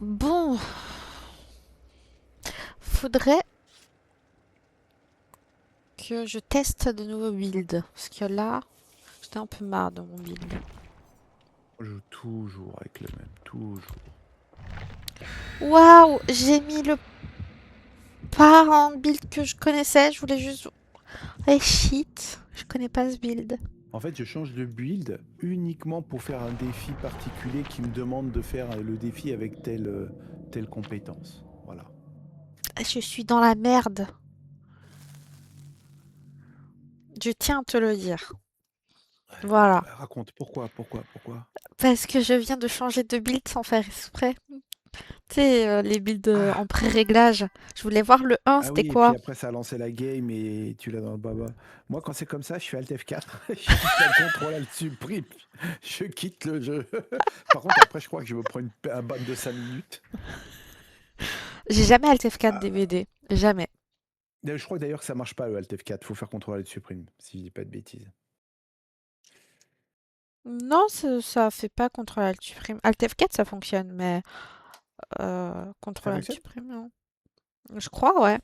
Bon, faudrait que je teste de nouveaux builds. Parce que là, j'étais un peu marre de mon build. Je joue toujours avec le même, toujours. Waouh, j'ai mis le pas en build que je connaissais. Je voulais juste... Eh shit, je connais pas ce build. En fait, je change de build uniquement pour faire un défi particulier qui me demande de faire le défi avec telle compétence. Voilà. Je suis dans la merde. Je tiens à te le dire. Voilà. Raconte, pourquoi? Parce que je viens de changer de build sans faire exprès. Tu sais, les builds en Ah, pré-réglage. Je voulais voir le 1, ah c'était oui, et puis quoi? après ça a lancé la game et tu l'as dans le baba. Moi, quand c'est comme ça, je fais Alt F4, je fais contrôle Alt Supprime, je quitte le jeu. Par contre, après, je crois que je me prends un ban de 5 minutes. J'ai jamais Alt F4 Ah, DVD. Jamais. je crois d'ailleurs que ça marche pas le Alt F4, faut faire contrôle Alt Supprime, si je dis pas de bêtises. Non, ça fait pas CTRL Alt supprime. Alt F4 ça fonctionne, mais Ça CTRL Alt fonctionne? supprime non. Je crois, ouais.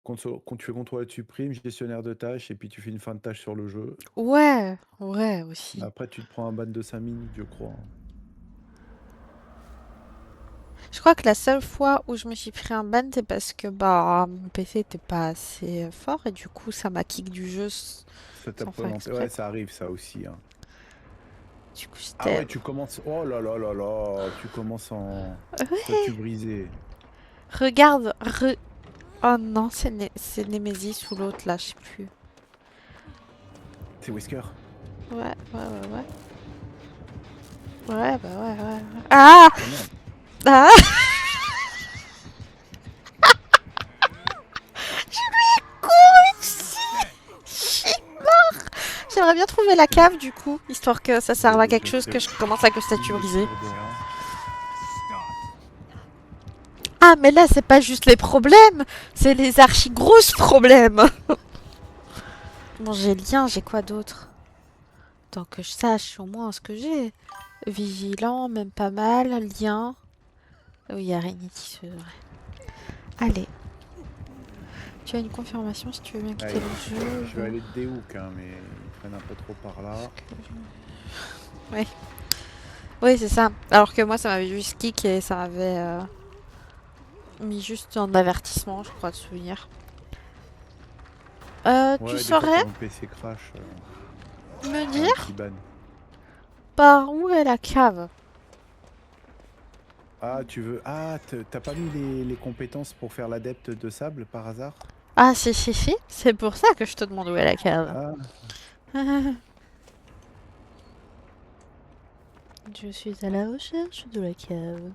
Quand tu fais contrôle tu supprimes, gestionnaire de tâches, et puis tu fais une fin de tâche sur le jeu. Ouais, ouais aussi. Après, tu te prends un ban de 5 minutes, je crois. Je crois que la seule fois où je me suis pris un ban, c'est parce que bah mon PC était pas assez fort et du coup ça m'a kick du jeu Ça t'a sans pas faire lancé. exprès Ouais, quoi. ça arrive, ça aussi, hein. Du coup Ah j'étais... ouais, tu commences. Oh là là là là, tu commences en statut Ouais, brisé. regarde, oh non, c'est Nemesis ou l'autre là, je sais plus. C'est Whisker. Ouais, ouais, ouais, ouais. Ouais, bah ouais, ouais, ouais. Ah! Oh merde. Ah! J'aimerais bien trouver la cave du coup, histoire que ça serve à quelque chose que je commence avec le Il statut me brisé. tire de rien. Ah mais là c'est pas juste les problèmes, c'est les archi grosses problèmes. Bon j'ai lien, j'ai quoi d'autre? Tant que je sache au moins ce que j'ai. Vigilant, même pas mal. Lien. Oui, araignée tisseuse, ouais. Allez. Tu as une confirmation si tu veux bien quitter Allez, le jeu. je vais aller de Déhook, hein, mais ils traînent un peu trop par là. Ouais. Oui, c'est ça. Alors que moi, ça m'avait juste kick et ça m'avait mis juste un avertissement, je crois, de souvenir. Tu Ouais, des fois, saurais quand mon PC crash, me t'as un dire petit ban. par où est la cave? Ah, tu veux. Ah, t'as pas mis les compétences pour faire l'adepte de sable par hasard? Ah, si, si, si. C'est pour ça que je te demande où est la cave. Ah, Je suis à la recherche de la cave.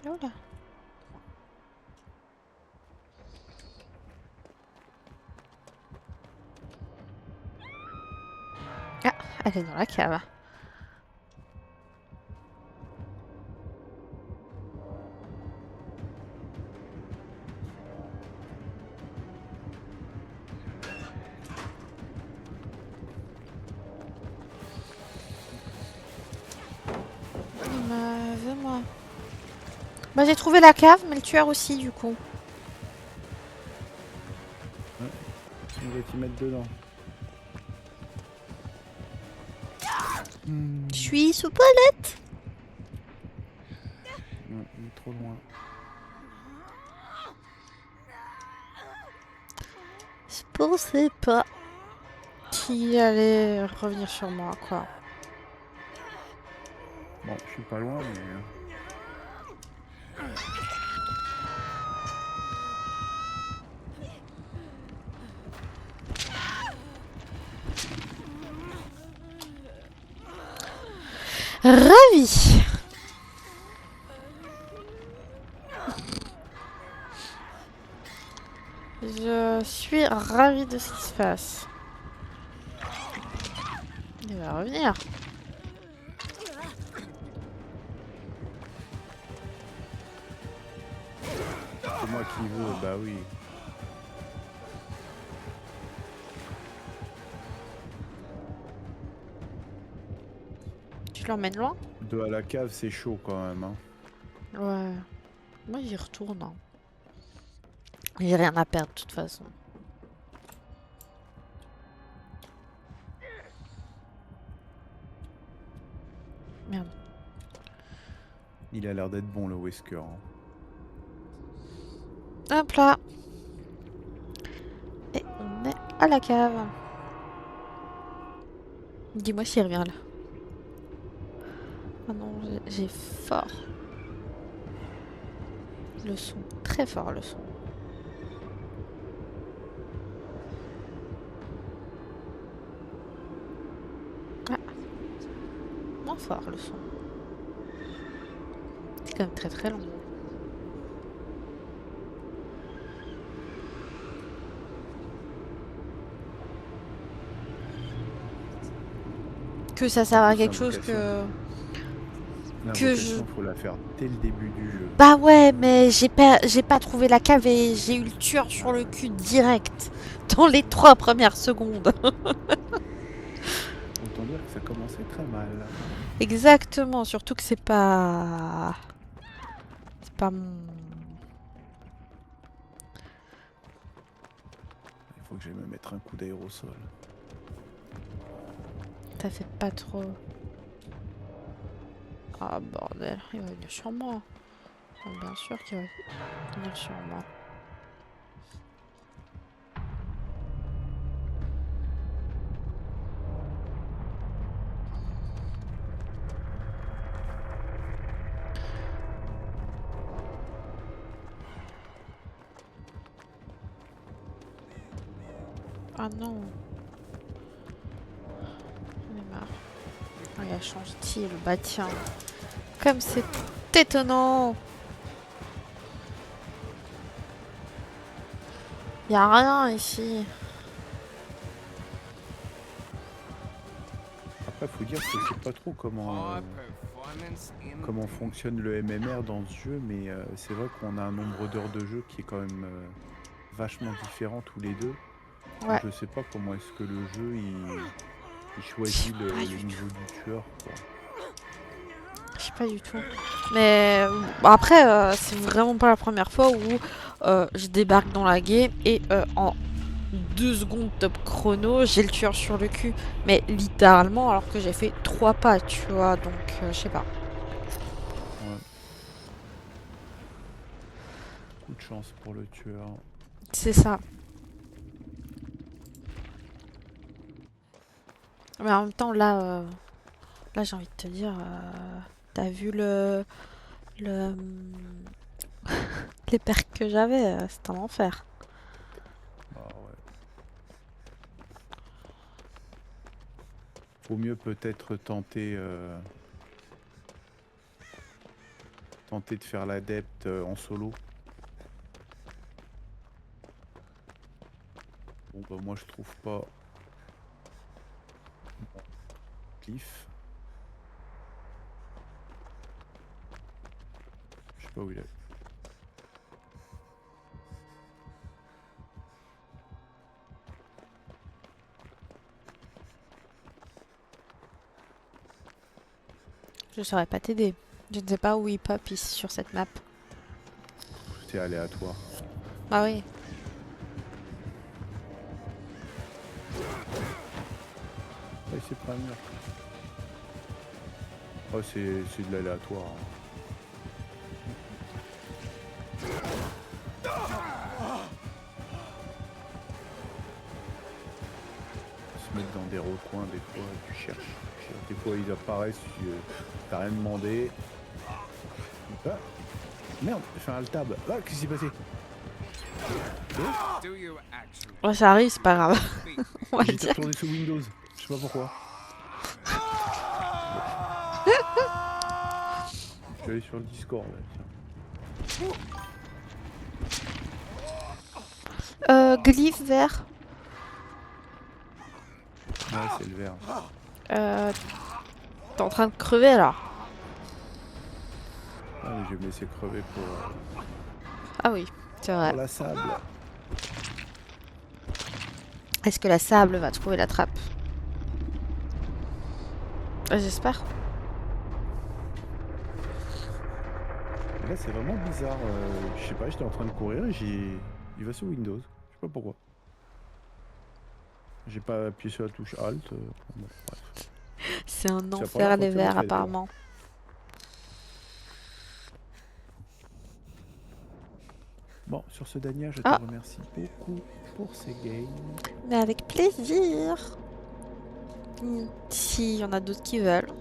Oh là. Ah, elle est dans la cave. Veux-moi. Bah, j'ai trouvé la cave, mais le tueur aussi, du coup. ouais, il va t'y mettre dedans. Je Hmm. suis sous palette. Ouais, il est trop loin. Je pensais pas qu'il allait revenir sur moi, quoi. Bon, je suis pas loin, mais. Ravi. Je suis ravie de ce qui se passe. Il va revenir. C'est moi qui veux, bah oui. l'emmène loin? De à la cave, c'est chaud quand même. Hein. Ouais. Moi, j'y retourne. Hein. J'ai rien à perdre de toute façon. Merde. Il a l'air d'être bon le Wesker. Hein. Hop là. Et on est à la cave. Dis-moi s'il revient là. Ah non, j'ai fort. Le son. Très fort le son. Ah. Moins fort le son. C'est quand même très très long. Que ça sert à quelque chose que L'invocation, faut la faire dès le début du jeu. Bah ouais, mais j'ai pas trouvé la cave et j'ai eu le tueur sur le cul direct. Dans les 3 premières secondes. Autant dire que ça commençait très mal. Exactement, surtout que c'est pas... C'est pas mon... Il faut que j'aille me mettre un coup d'aérosol. Ça fait pas trop... Ah bordel, il va venir sur moi. Ah, bien sûr qu'il va venir sur moi. Ah non. J'en ai marre. Ah, il a changé de style. Bah tiens. Comme c'est étonnant. Y a rien ici. Après, faut dire que je sais pas trop comment fonctionne le MMR dans ce jeu, mais c'est vrai qu'on a un nombre d'heures de jeu qui est quand même vachement différent tous les deux. Ouais. Je sais pas comment est-ce que le jeu il choisit le niveau du tueur. Quoi. Je sais pas du tout. Mais après, c'est vraiment pas la première fois où je débarque dans la game et en 2 secondes top chrono, j'ai le tueur sur le cul. Mais littéralement, alors que j'ai fait 3 pas, tu vois. Donc, je sais pas. Ouais. Coup de chance pour le tueur. C'est ça. Mais en même temps, là, j'ai envie de te dire, t'as vu le les perks que j'avais, c'était un enfer. Ah ouais. Faut mieux peut-être tenter de faire l'adepte en solo. Bon bah moi je trouve pas Cliff. Je sais pas où il est. Je saurais pas t'aider. Je ne sais pas où il pop ici sur cette map. C'est aléatoire. Bah oui. Ouais, c'est pas mur. Oh, c'est de l'aléatoire. Hein. Se mettre dans des recoins, des fois, tu cherches. Des fois, ils apparaissent, t'as rien demandé. Ah, merde, j'ai fait un alt-tab. Ah, qu'est-ce qui s'est passé? Ouais, ça arrive, c'est pas grave. On va J'étais dire. retourné sous Windows. Je sais pas pourquoi. Je suis allé sur le Discord là, tiens. Glyphe vert. Ouais, c'est le vert. T'es en train de crever là. Ah, mais je vais me laisser crever pour Ah oui, c'est vrai. la sable. Est-ce que la sable va trouver la trappe? J'espère. Là, c'est vraiment bizarre. Je sais pas, j'étais en train de courir et il va sur Windows. Je sais pas pourquoi. J'ai pas appuyé sur la touche Alt. Bon, bref. C'est un C'est la première enfer fois les que ça me le verts fait d'ailleurs. apparemment. Bon, sur ce, Dania, je te Ah, remercie beaucoup pour ces games. mais avec plaisir. S'il y en a d'autres qui veulent,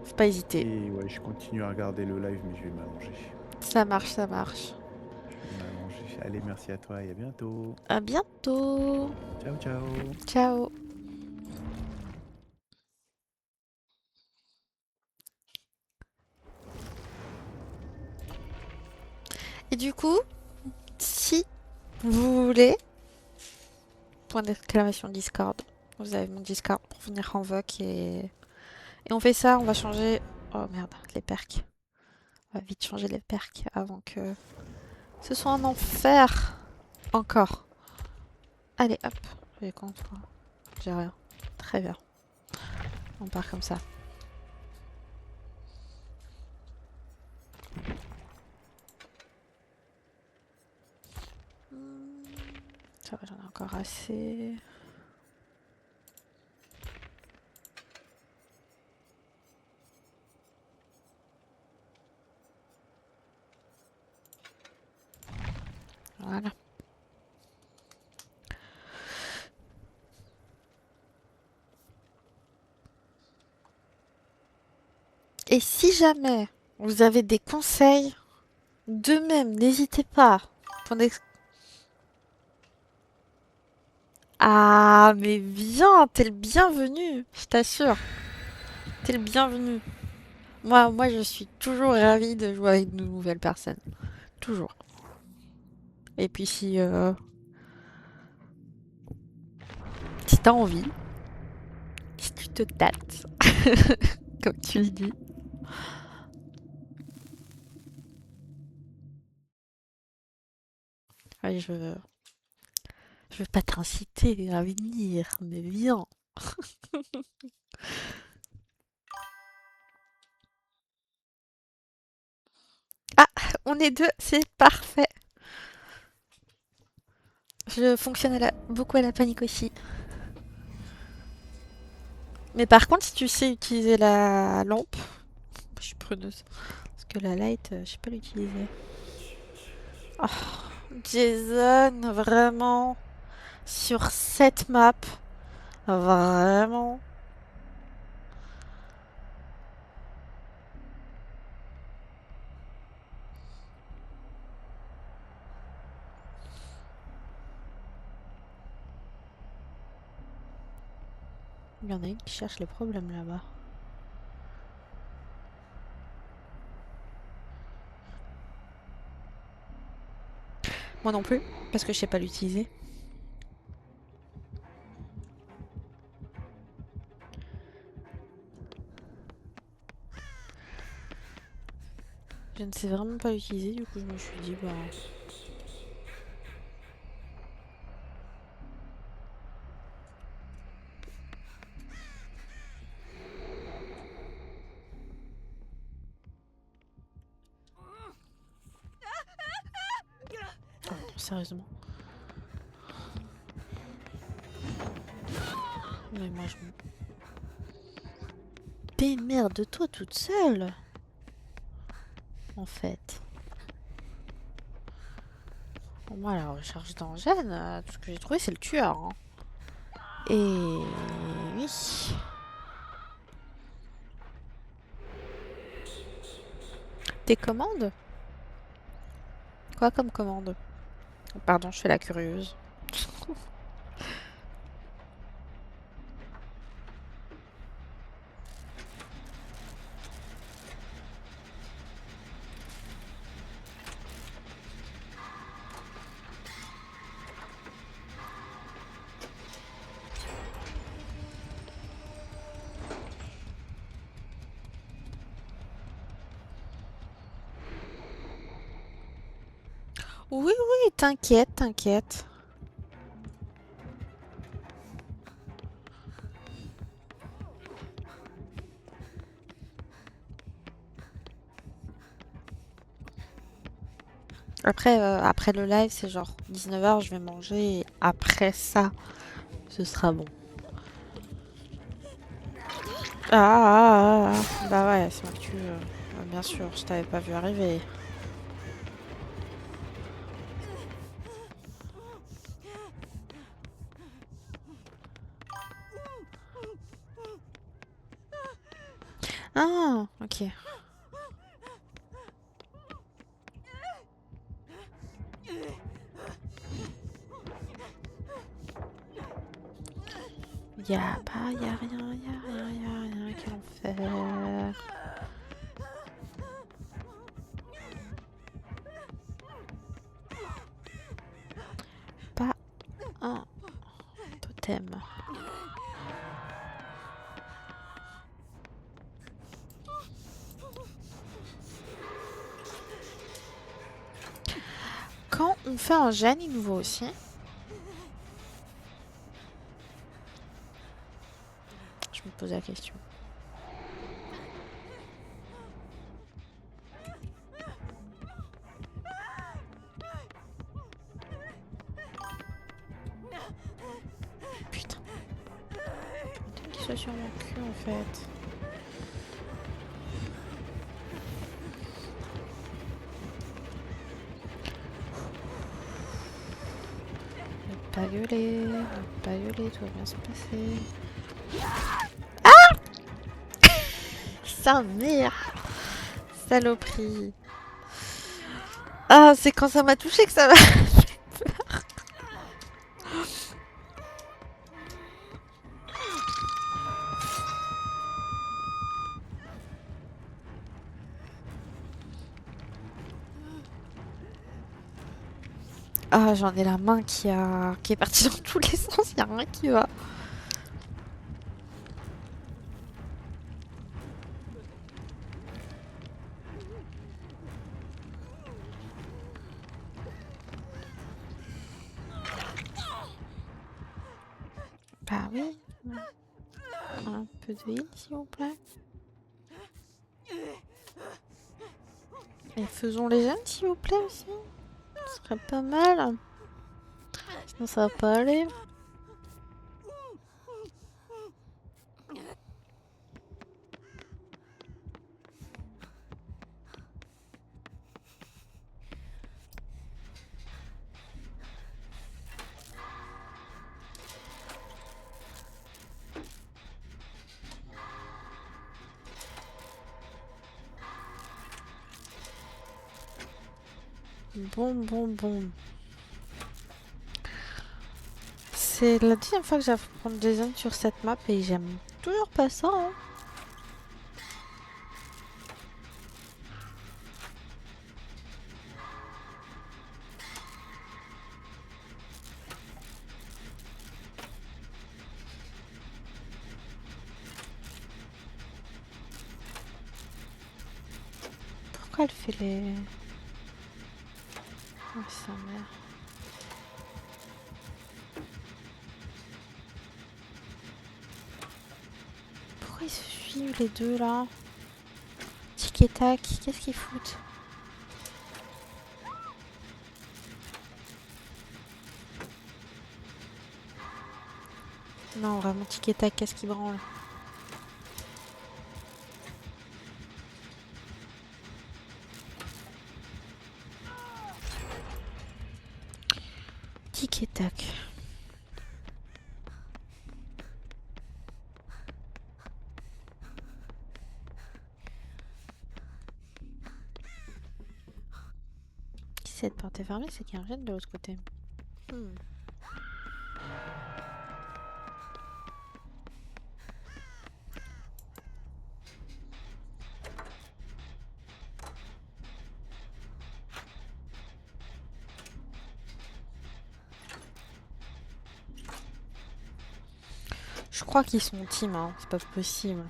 faut pas hésiter. Et ouais, je continue à regarder le live, mais je vais m'allonger. Ça marche, ça marche. Je vais m'allonger. Allez, merci à toi et à bientôt. À bientôt. Ciao, ciao. Ciao. Et du coup, si vous voulez, point d'exclamation Discord. Vous avez mon Discord pour venir en voc et on fait ça, on va changer. Oh merde, les perks. On va vite changer les perks avant que ce soit un enfer. Encore. Allez, hop. J'ai contre. J'ai rien. Très bien. On part comme ça. Ça va, j'en ai encore assez. Voilà. Et si jamais vous avez des conseils, de même, n'hésitez pas. Ah, mais viens, t'es le bienvenu, je t'assure. T'es le bienvenu. Moi, je suis toujours ravie de jouer avec de nouvelles personnes. Toujours. Et puis si t'as envie, si tu te tâtes, comme tu le dis. Ouais, je veux pas t'inciter à venir, mais viens. Ah, on est deux, c'est parfait. Je fonctionne beaucoup à la panique aussi. Mais par contre, si tu sais utiliser la lampe, je suis preneuse. Parce que la light, je sais pas l'utiliser. Oh, Jason, vraiment, sur cette map, vraiment. Il y en a une qui cherche les problèmes là-bas. Moi non plus, parce que je sais pas l'utiliser. Je ne sais vraiment pas l'utiliser, du coup je me suis dit, bah... Oh non, sérieusement. Mais moi je me... Démerde-toi toute seule, en fait. Pour moi, la recherche d'engine, tout ce que j'ai trouvé, c'est le tueur. Hein. Et... oui. Tes commandes? Quoi comme commande? Pardon, je fais la curieuse. Oui, oui, t'inquiète, t'inquiète. Après le live, c'est genre 19h, je vais manger et après ça, ce sera bon. Bah ouais, c'est moi que tu... bien sûr, je t'avais pas vu arriver. Ah, ok. Y'a rien, quel enfer. Pas un totem. Quand on fait un gène, il nous vaut aussi. Je me pose la question. Putain. Peut-être qu'il soit sur mon cul en fait. Ne pas gueuler, tout va bien se passer. Sa mère! Saloperie. Ah, c'est quand ça m'a touché que ça m'a... Ah, j'en ai la main qui est partie dans tous les sens, y a rien qui va. Bah oui. Un peu de heal, s'il vous plaît. Et faisons les jeunes, s'il vous plaît, aussi. Ce serait pas mal. Sinon, ça va pas aller. Bon. C'est la deuxième fois que j'apprends des zones sur cette map et j'aime toujours pas ça. Hein. Pourquoi elle fait les... Oh, sa mère. Pourquoi ils se suivent les deux là? Tic et tac, qu'est-ce qu'ils foutent? Non, vraiment tic et tac, qu'est-ce qu'ils branlent? Tic et tac. Si cette porte est fermée, c'est qu'il y a un gène de l'autre côté. Je crois qu'ils sont team, hein. C'est pas possible.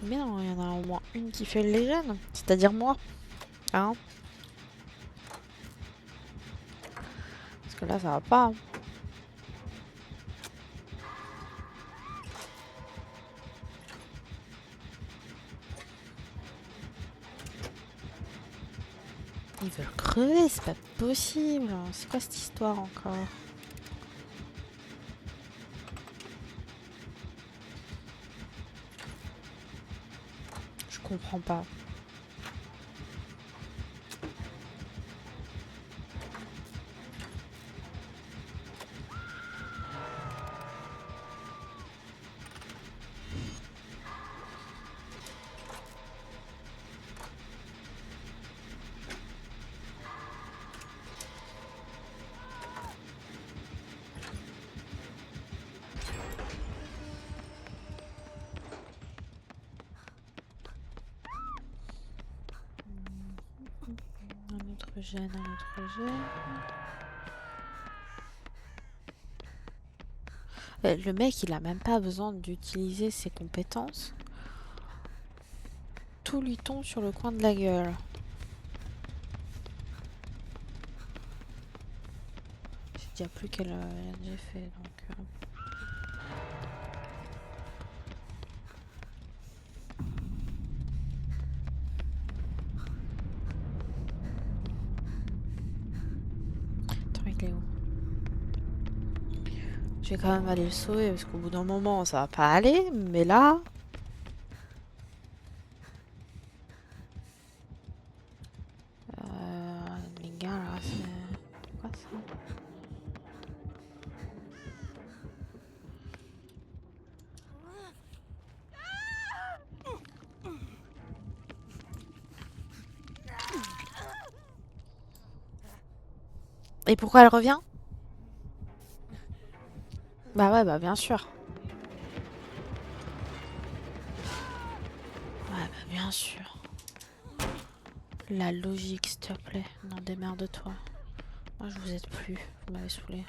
Mais non, il y en a au moins une qui fait les jeunes, c'est-à-dire moi. Hein? Parce que là, ça va pas. Hein. Ils veulent crever, c'est pas possible. C'est quoi cette histoire encore? Je comprends pas. Un autre gène, un autre gène. Le mec, il a même pas besoin d'utiliser ses compétences. Tout lui tombe sur le coin de la gueule. J'ai déjà plus qu'elle a déjà fait, donc... Attends, il est où? Je vais quand même aller le sauver, parce qu'au bout d'un moment, ça va pas aller, mais là... les gars, là, c'est... Quoi, ça? Et pourquoi elle revient? Bah ouais, bah bien sûr. Ouais, bah bien sûr. La logique, s'il te plaît. Non, démerde-toi. Moi, je vous aide plus. Vous m'avez saoulé.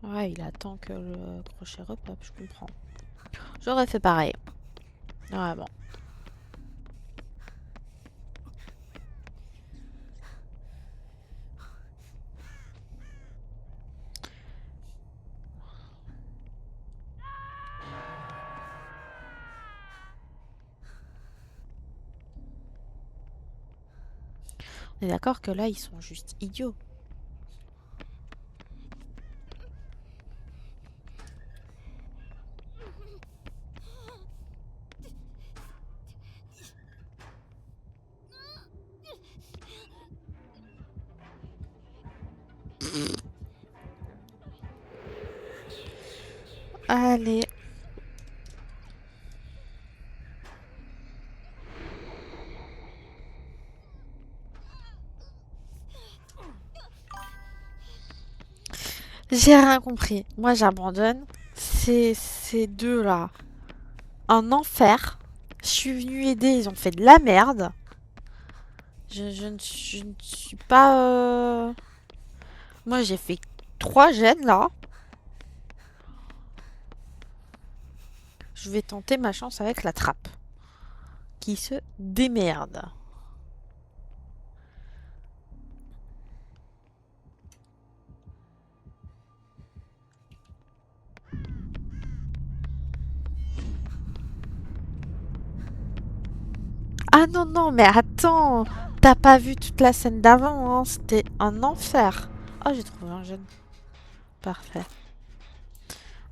Ouais, il attend que le crochet repop, je comprends. J'aurais fait pareil. Ouais, bon. On est d'accord que là, ils sont juste idiots. Allez. J'ai rien compris. Moi, j'abandonne. Ces deux-là, un enfer. Je suis venue aider, ils ont fait de la merde. Je ne suis pas... Moi, j'ai fait 3 gènes, là. Je vais tenter ma chance avec la trappe. Qui se démerde. Ah non, non, mais attends. T'as pas vu toute la scène d'avant, hein. C'était un enfer. Oh, j'ai trouvé un jeune. Parfait.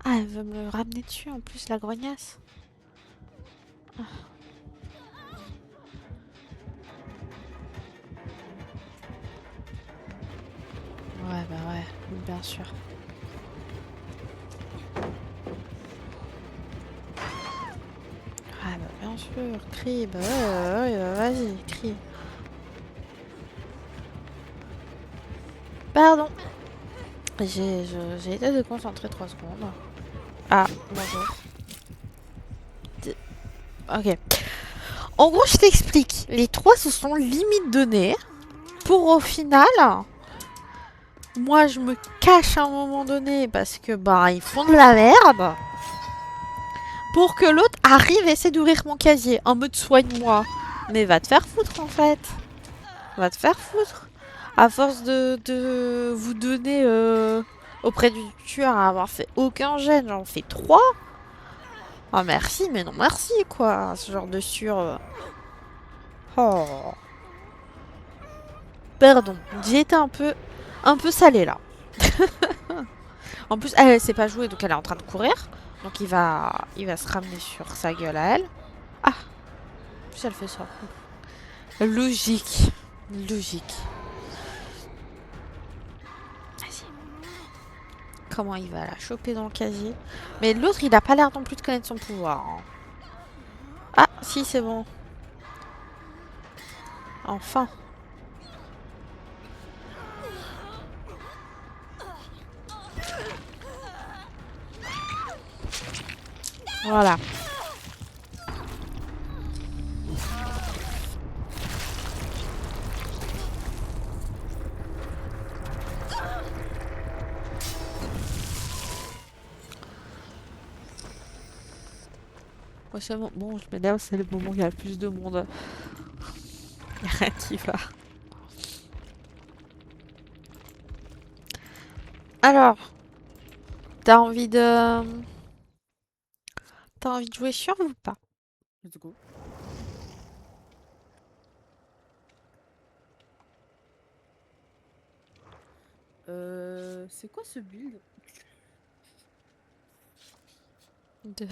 Ah, elle veut me le ramener dessus, en plus, la grognasse. Ah. Ouais, bah ouais, bien sûr. Ah bah bien sûr, crie, bah ouais, vas-y, crie. Pardon. J'ai été déconcentrée 3 secondes. Ah, bonjour. Ok. En gros, je t'explique. Les 3 se sont limite donnés pour au final Moi, je me cache à un moment donné parce que, bah, ils font de la merde. Pour que l'autre arrive et essaie d'ouvrir mon casier en mode soigne-moi. Mais va te faire foutre en fait. Va te faire foutre. À force de vous donner auprès du tueur à avoir fait aucun gène, j'en fais 3. Ah merci, mais non merci quoi. Ce genre de Oh. Pardon, j'ai été un peu salée là. En plus, elle sait pas jouer, donc elle est en train de courir. Donc il va se ramener sur sa gueule à elle. Ah, en plus elle fait ça. Logique. Logique. Vas-y. Comment il va la choper dans le casier? Mais l'autre, il a pas l'air non plus de connaître son pouvoir. Hein. Ah, si, c'est bon. Enfin. Voilà. Ouais, c'est bon, je m'énerve, c'est le moment où il y a le plus de monde. Il n'y a rien qui va. Alors, t'as envie de... T'as envie de jouer sur ou pas? Let's go. C'est quoi ce build? De...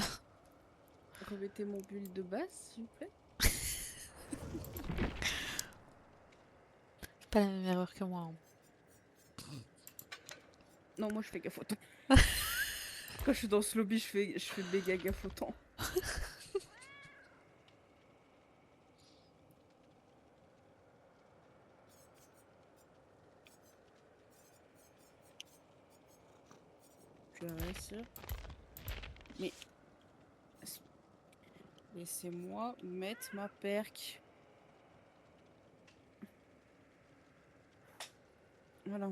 Remettez mon build de base, s'il vous plaît. C'est pas la même erreur que moi. Hein. Non, moi je fais gaffe au temps. Quand je suis dans ce lobby, je fais méga gaffe au temps. Je vais réussir. Mais laissez-moi mettre ma perque. Voilà.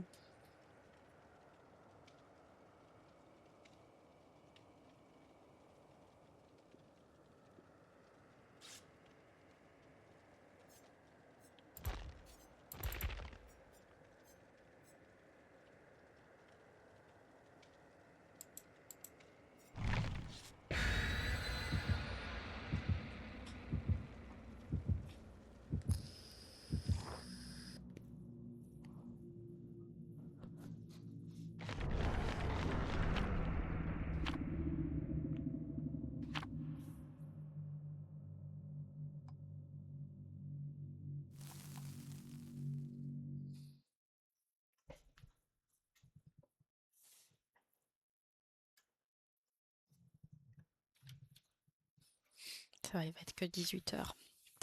Ça va, il va être que 18h.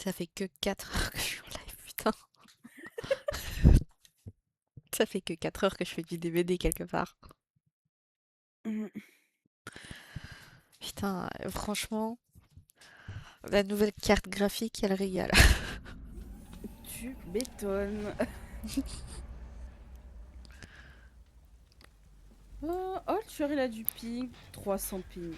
Ça fait que 4 heures que je suis en live, putain. Ça fait que 4 heures que je fais du DVD quelque part. Putain, franchement, la nouvelle carte graphique, elle régale. Tu bétonnes. Oh, le tueur il a du ping. 300 ping.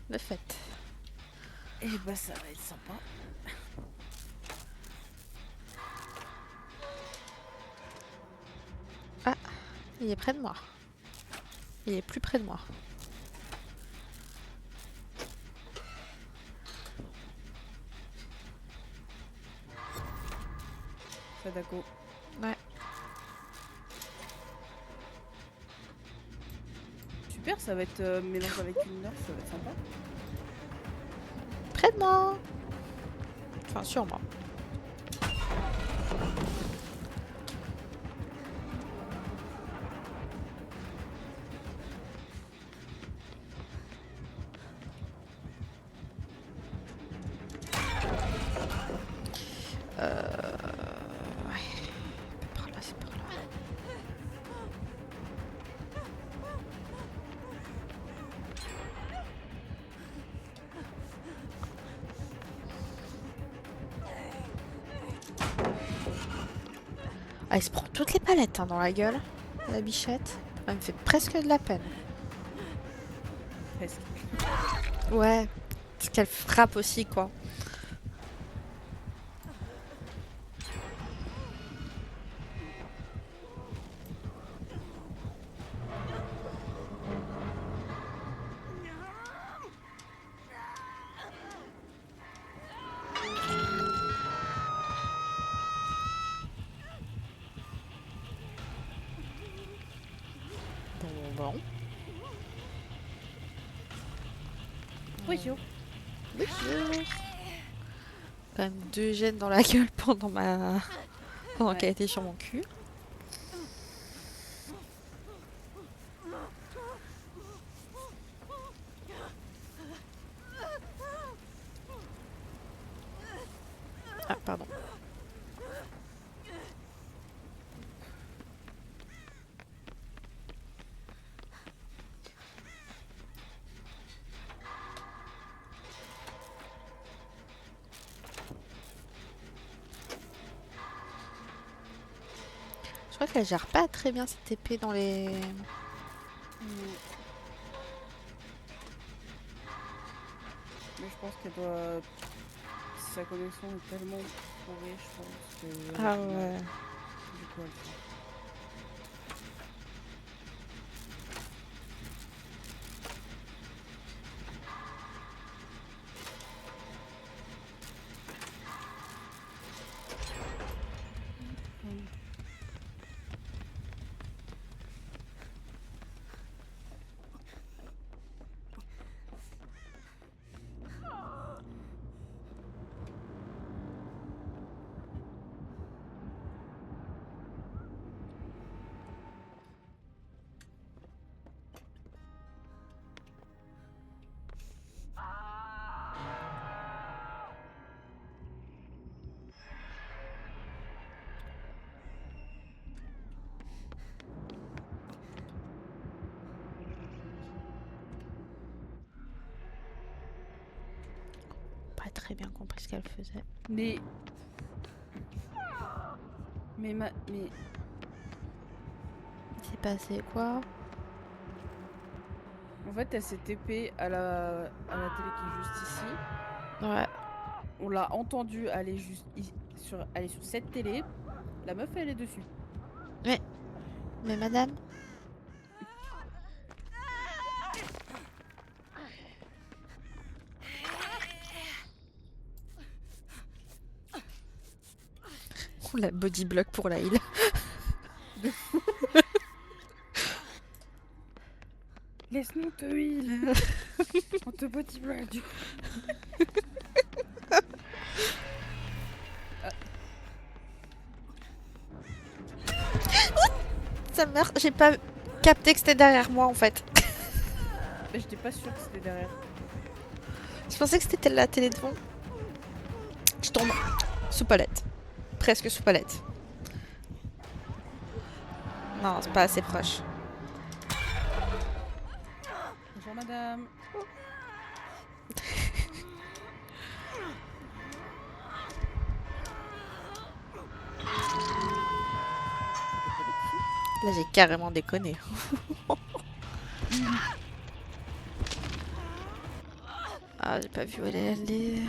Le fait. Eh bah ça va être sympa. Il est près de moi. Il est plus près de moi. Sadako. Ouais. Super, ça va être mélangé avec une nerf, ça va être sympa. Près de moi. Enfin, sur moi. Ouais. Par là, c'est par là. Ah, il se prend toutes les palettes hein, dans la gueule, la bichette. Elle me fait presque de la peine. Presque. Ouais, parce qu'elle frappe aussi, quoi. Bon. Bonjour. Bonjour. Quand même 2 gènes dans la gueule pendant pendant Ouais. qu'elle était sur mon cul. Ah, pardon. Je crois qu'elle gère pas très bien cette épée dans les... Mais je pense qu'elle doit. Sa connexion est tellement pourrie, je pense que. Ah ouais. Du coup, elle fait. Pas très bien compris ce qu'elle faisait. Mais. Mais. C'est passé quoi? En fait, elle s'est TP à la télé qui est juste ici. Ouais. On l'a entendu aller aller sur cette télé. La meuf, elle est dessus. Mais madame? On la body block pour la heal. Laisse-nous te heal. On te body block du coup. Sa mère, j'ai pas capté que c'était derrière moi en fait. Mais j'étais pas sûre que c'était derrière. Je pensais que c'était la télé devant. Je tombe sous palette. Presque sous palette. Non, c'est pas assez proche. Bonjour madame. Là, j'ai carrément déconné. Ah, j'ai pas vu où elle est allée.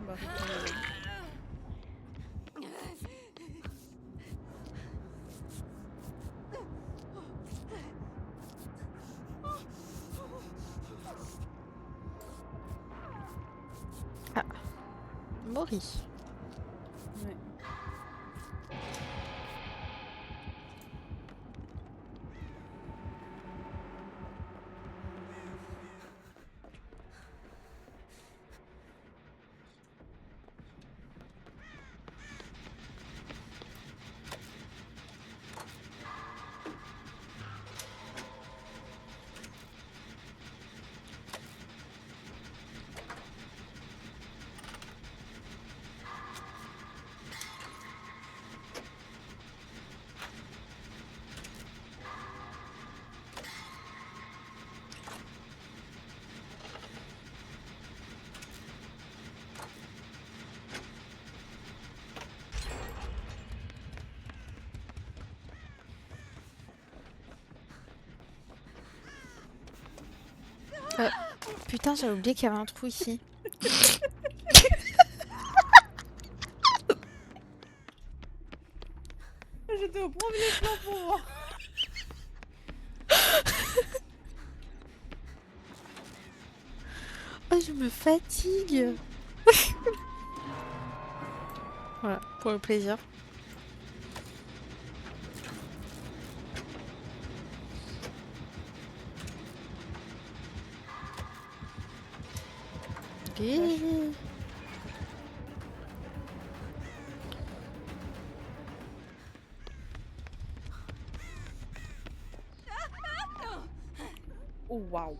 Bah, retournez. Mori. Ouais. Putain, j'avais oublié qu'il y avait un trou ici. J'étais au premier plan pour voir. Oh, je me fatigue. Voilà, pour le plaisir. Et... Oh waouh.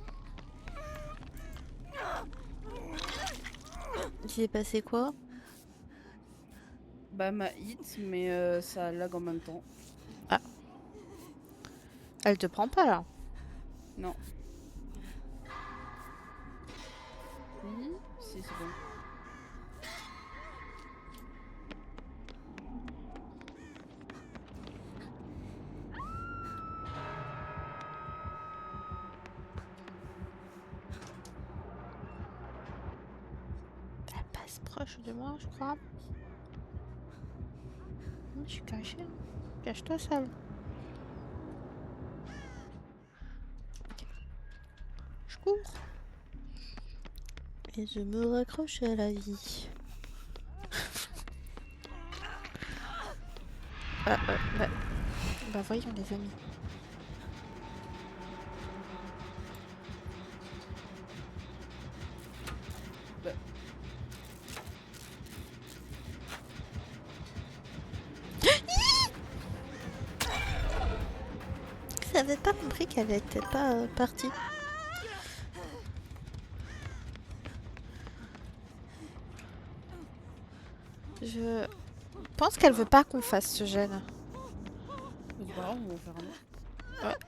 Il s'est passé quoi? Bah ma hit, mais ça lag en même temps. Elle te prend pas là? Non. Oui, si c'est bon. Elle passe proche de moi, je crois. Je suis cachée. Hein. Cache-toi, sale. Je cours. Et je me raccroche à la vie. Bah voyons les amis. Bah. J'avais pas compris qu'elle était pas partie. Je pense qu'elle veut pas qu'on fasse ce gène. C'est pas grave, on va faire un autre.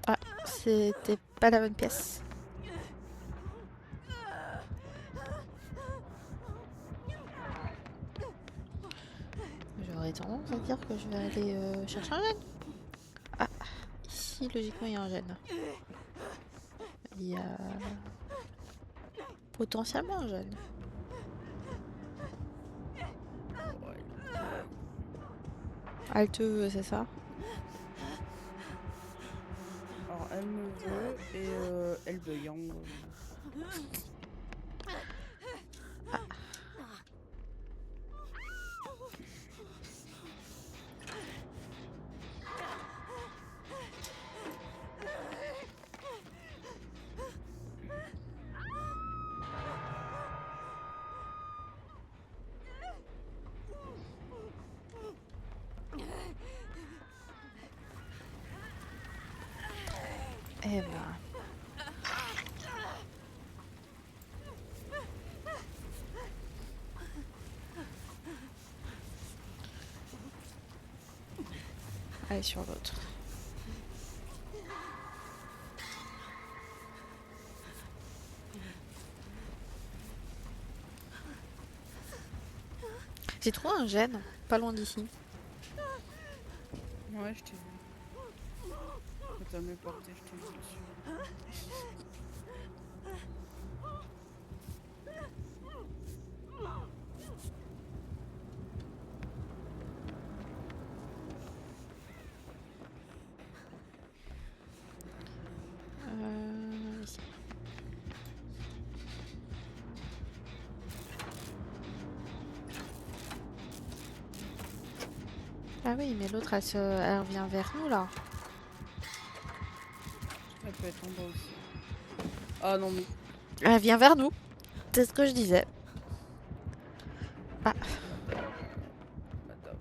Ah, c'était pas la bonne pièce. J'aurais tendance à dire que je vais aller chercher un gène. Ah, ici, logiquement, il y a un gène. Il y a potentiellement un gène. Elle te veut, c'est ça? Alors elle me veut et elle bug. Hein. Eh ben. Allez sur l'autre. J'ai trouvé un gène, pas loin d'ici. Ouais, je t'ai vu. Quand t'as mieux porté, je t'ai vu dessus. Ici. Ah oui, mais l'autre, elle revient vers nous, là. Elle peut être en bas aussi. Ah non mais... Elle vient vers nous. C'est ce que je disais. Ah. Madame.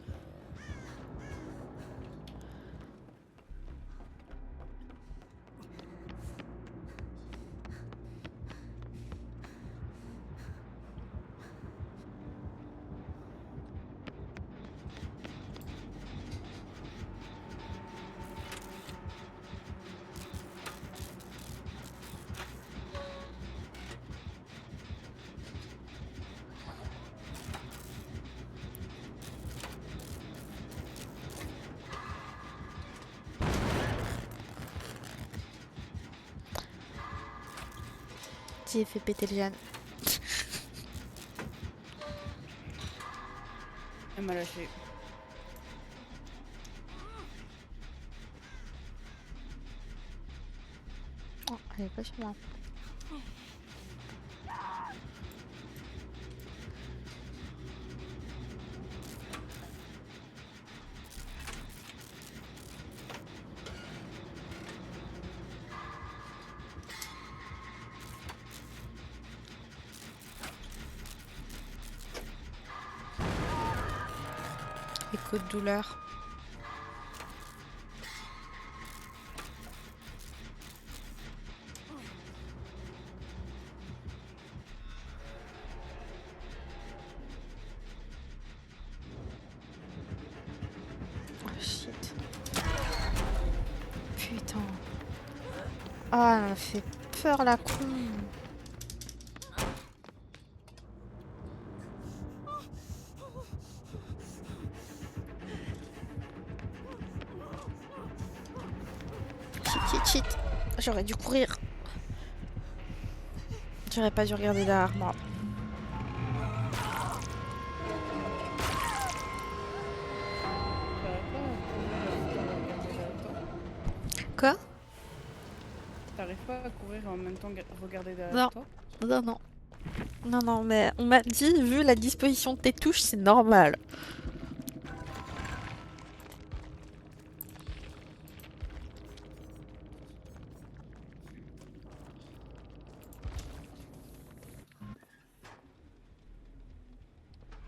J'ai fait péter le gène. Elle m'a lâché. Oh, elle est pas sur moi. Écho de douleur. Oh shit. Putain. Ah, elle m'a fait peur la con. Shit. J'aurais dû courir. J'aurais pas dû regarder derrière moi. Quoi? T'arrives pas à courir et en même temps regarder Non. derrière toi? Non, mais on m'a dit, vu la disposition de tes touches, c'est normal.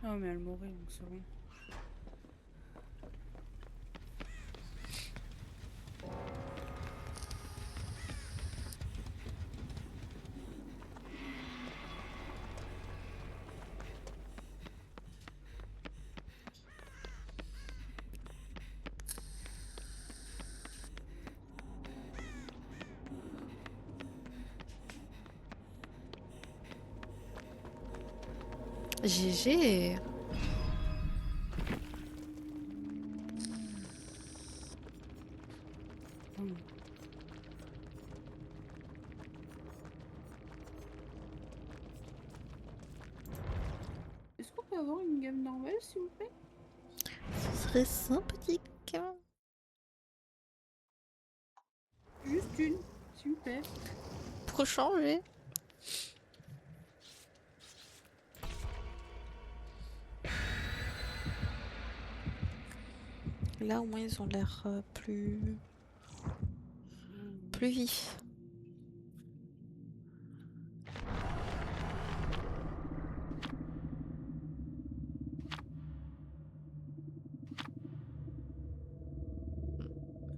Ah mais elle mourait donc c'est bon. GG. Hmm. Est-ce qu'on peut avoir une game normale s'il vous plaît? Ce serait sympathique. Juste une, s'il vous plaît. Pour changer. Là, au moins, ils ont l'air plus vifs.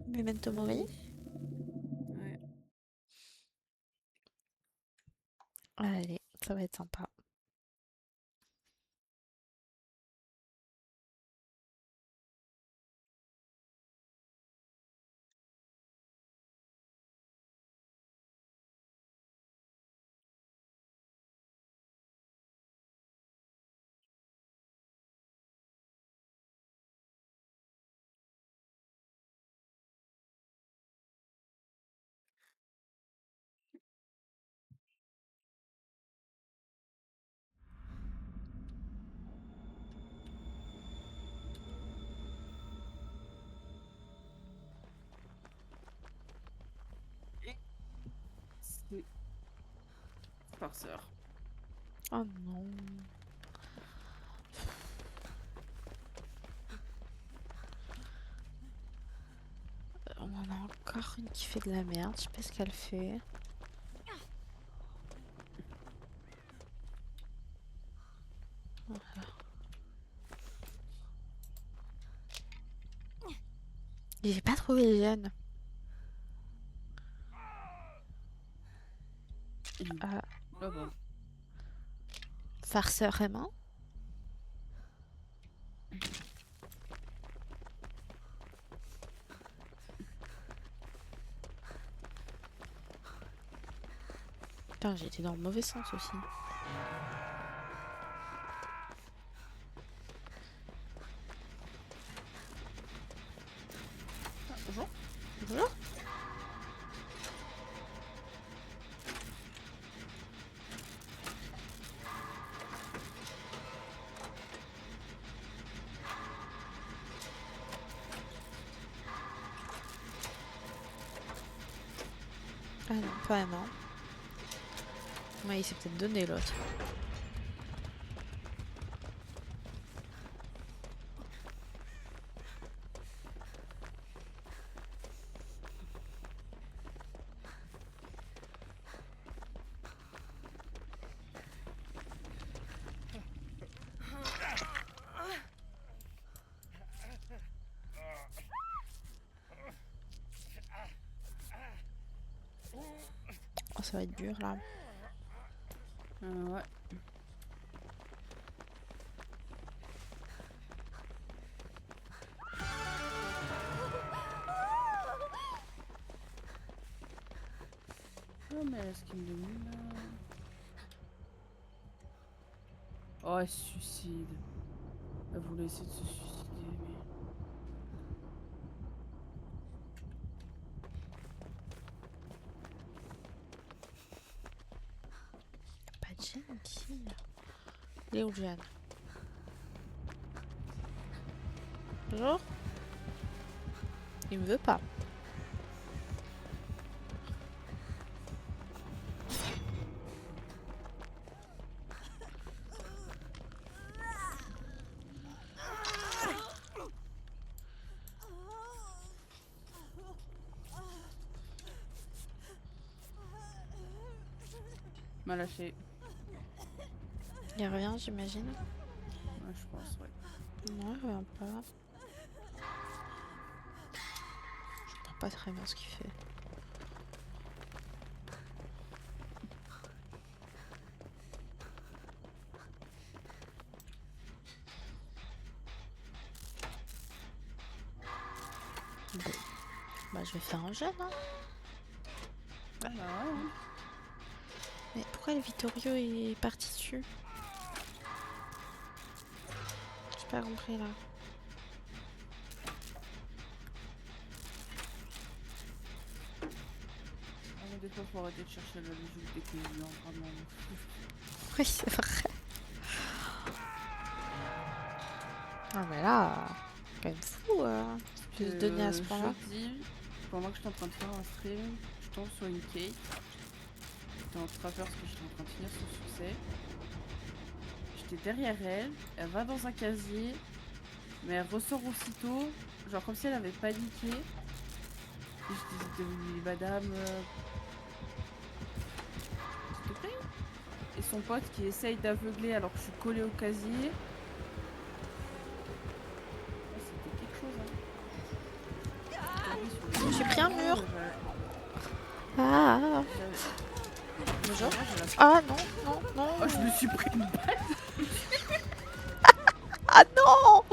Memento Mori. Ouais. Allez, ça va être sympa. C'est farceur. Oh non. On en a encore une qui fait de la merde. Je sais pas ce qu'elle fait. Voilà. J'ai pas trouvé les jeunes. Ah bon. Farceur aimant. Putain, j'ai été dans le mauvais sens aussi. Ah, bonjour. Bonjour. fun, hein. Ouais, il s'est peut-être donné l'autre. Oh, ça va être dur là. Ouais. Oh, mais elle a ce qu'il me donne là. Oh, elle se suicide. Elle voulait essayer de se suicider, mais. Pas de Jen ici. Il est où Jen? Bonjour? Il me veut pas. M'a lâché. Il revient, j'imagine. Ouais, je pense, ouais. Non, il revient pas. Je comprends pas très bien ce qu'il fait. Bon. Bah, je vais faire un jeune, hein. Ah, bah ouais, hein. Mais pourquoi le Vittorio est parti dessus? J'ai pas compris là. Ah, mais des fois, faut arrêter de chercher la logique des clients, vraiment. Oui, c'est vrai. Ah, mais là, quand même fou, de se donner à ce point-là. Jeudi, pendant que j'étais en train de faire un stream, je tombe sur une Kate. J'étais en train de faire parce que j'étais en train de finir son succès. J'étais derrière elle, elle va dans un casier, mais elle ressort aussitôt, genre comme si elle avait paniqué. Et je dis, oui, madame, s'il te plaît. Et son pote qui essaye d'aveugler alors que je suis collée au casier. Ouais, c'était quelque chose, hein. J'ai pris un mur. J'avais- Ah, Bonjour. ah non, non, non. Oh, je me suis pris une balle. Ah non.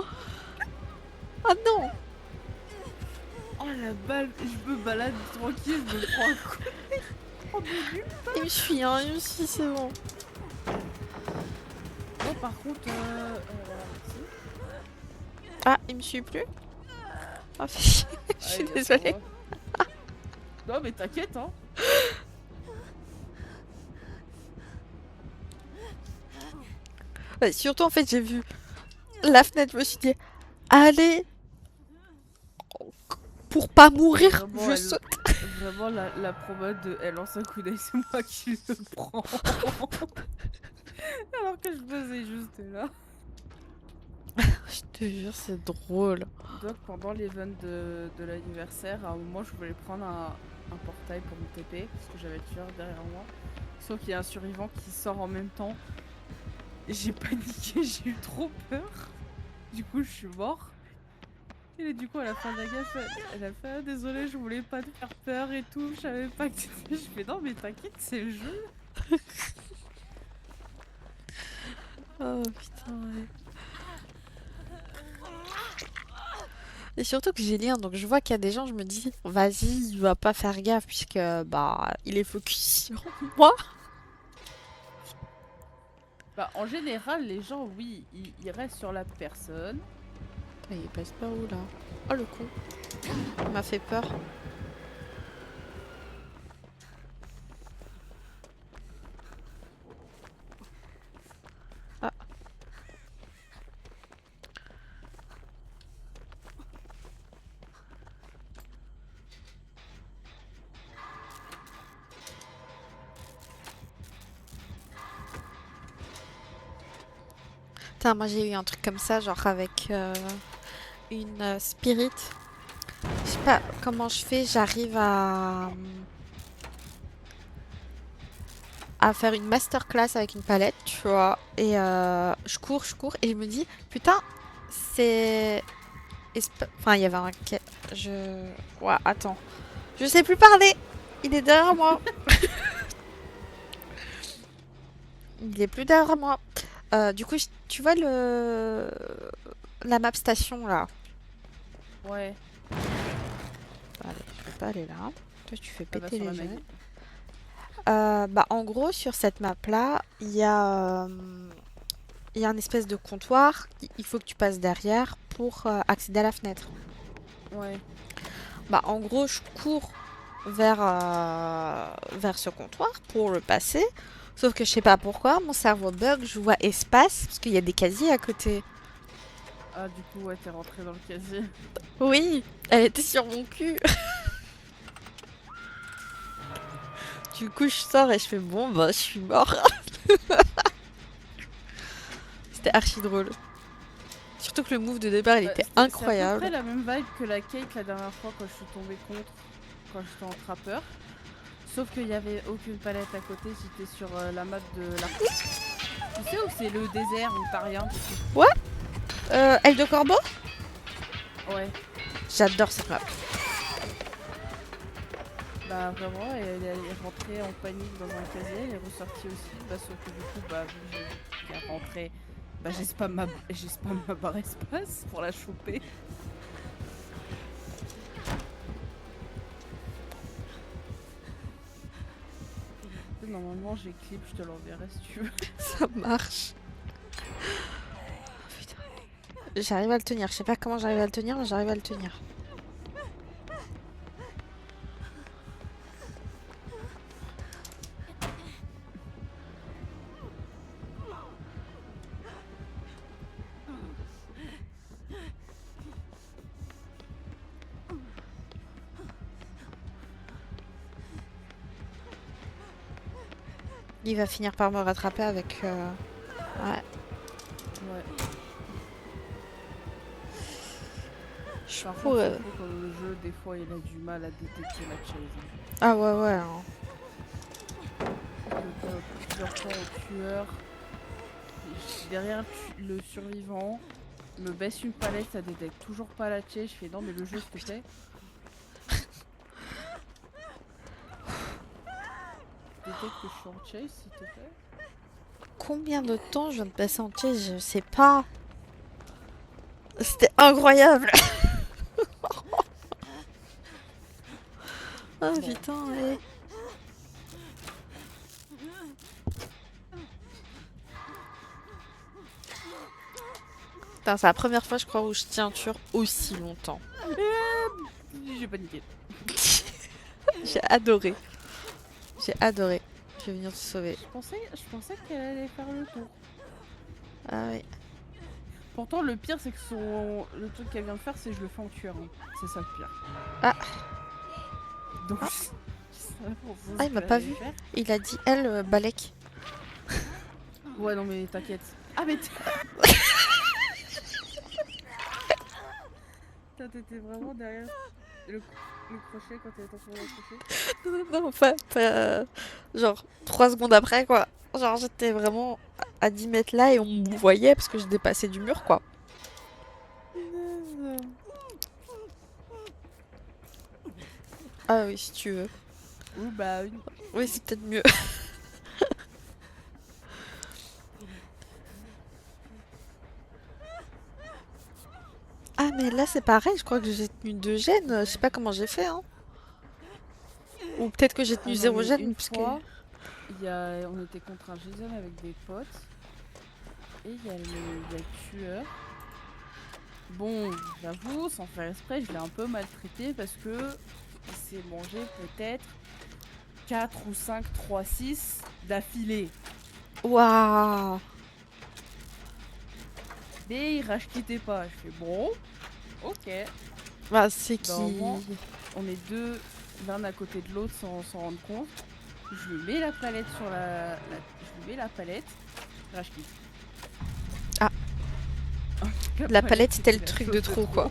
Ah non. Oh la balle, je me balade tranquille, je me prends un coup. Oh, mais nul. Il me suit, hein, il me suit, c'est bon. Bon, par contre, voilà, merci. Ah, il me suit plus. Oh, fais chier. Je suis Allez, désolée. ça va. Non, mais t'inquiète, hein. Ouais, surtout, en fait, j'ai vu la fenêtre, je me suis dit, allez, pour pas mourir, Vraiment, je elle- saute. Vraiment, la promenade de elle lance un coup d'œil, c'est moi qui le prends. Alors que je faisais juste là. Je te jure, c'est drôle. Donc, pendant l'event de l'anniversaire, à un moment, je voulais prendre un portail pour me TP, parce que j'avais le tueur derrière moi. Sauf qu'il y a un survivant qui sort en même temps. J'ai paniqué, j'ai eu trop peur. Du coup, je suis mort. Et du coup, à la fin de la gaffe, elle a fait ah, désolé, je voulais pas te faire peur et tout. Je savais pas que c'était. Je fais non, mais t'inquiète, c'est le jeu. Oh putain, ouais. Et surtout que j'ai lien, donc je vois qu'il y a des gens, je me dis, vas-y, il va pas faire gaffe puisque bah il est focus sur moi. Bah, en général, les gens, oui, ils restent sur la personne. Il passe pas où là? Oh le con. Il m'a fait peur. Ah. Putain, moi j'ai eu un truc comme ça, genre avec une spirit. Je sais pas comment je fais, j'arrive à faire une masterclass avec une palette, tu vois. Et je cours, et je me dis, putain, c'est... Enfin, il y avait un... Ouais, attends. Je sais plus parler. Il est derrière moi. Il est plus derrière moi. Du coup, tu vois la map station, là. Ouais. Allez, je vais pas aller là. Toi, tu fais Elle va péter sur les la jets. Maggie. Bah, en gros, sur cette map-là, il y a un espèce de comptoir. Il faut que tu passes derrière pour accéder à la fenêtre. Ouais. Bah, en gros, je cours vers ce comptoir pour le passer. Sauf que je sais pas pourquoi, mon cerveau bug, je vois espace, parce qu'il y a des casiers à côté. Ah, du coup, ouais, t'es rentré dans le casier. Oui, elle était sur mon cul. Du coup, je sors et je fais bon, bah, je suis mort. C'était archi drôle. Surtout que le move de départ, il était C'est à peu incroyable. près la même vibe que la Cake la dernière fois quand je suis tombée contre, quand j'étais en trappeur. Sauf qu'il n'y avait aucune palette à côté, j'étais sur la map de l'arc. Tu sais où c'est le désert où t'as rien du tout? Aile de corbeau? Ouais, J'adore cette map. bah vraiment, elle est rentrée en panique dans un casier, elle est ressortie aussi, bah sauf que du coup, bah vu que elle est rentrée, bah j'ai spam ma barre espace pour la choper. Normalement j'ai clip, je te l'enverrai si tu veux. Ça marche. Putain. J'arrive à le tenir. Je sais pas comment j'arrive à le tenir, mais j'arrive à le tenir. Il va finir par me rattraper avec... Ouais. Ouais. Je Par contre, pourrais... surtout quand le jeu, des fois, il a du mal à détecter la chase. Ah ouais, ouais. Hein. Plusieurs fois au tueur, derrière le survivant, me baisse une palette, ça détecte toujours pas la chase. Je fais non, mais le jeu, s'il te plaît. Détecte que je suis en chase, s'il te plaît. Combien de temps je viens de passer en chase? Je sais pas. C'était incroyable. Ah Bon. putain, ouais. Putain, c'est la première fois, je crois, où je tiens tur aussi longtemps. J'ai paniqué. J'ai adoré. J'ai adoré. Je vais venir te sauver. Je pensais qu'elle allait faire le tour. Ah oui. Pourtant, le pire, c'est que le truc qu'elle vient de faire, c'est que je le fais en tueur. Hein. C'est ça le pire. Ah. Donc, Ah. je savais pas ce Ah, il m'a qu'elle pas allait vu. faire. Il a dit, elle, Balek. Ouais, non, mais t'inquiète. Ah, mais t'étais vraiment derrière le crochet quand t'étais en train de l'accrocher. Non, pas, genre 3 secondes après, quoi. Genre, j'étais vraiment à 10 mètres là et on me voyait parce que je dépassais du mur, quoi. Ah oui, si tu veux. Ouh, bah oui. Oui, c'est peut-être mieux. Ah, mais là, c'est pareil. Je crois que j'ai tenu 2 gènes. Je sais pas comment j'ai fait, hein. Ou peut-être que j'ai tenu 0 gène. Une Parce fois, on était contre un Jason avec des potes. Et il y a le tueur. Bon, j'avoue, sans faire exprès, je l'ai un peu maltraité parce que il s'est mangé peut-être 4 ou 5 3-6 d'affilée. Waouh. Mais il rage-quittait pas. Je fais bon, ok. Bah, c'est qui? Normalement, on est deux l'un à côté de l'autre sans s'en rendre compte. Je lui mets la palette sur je lui mets la palette, rage quitte. La palette, c'était le la truc chose de trop, quoi.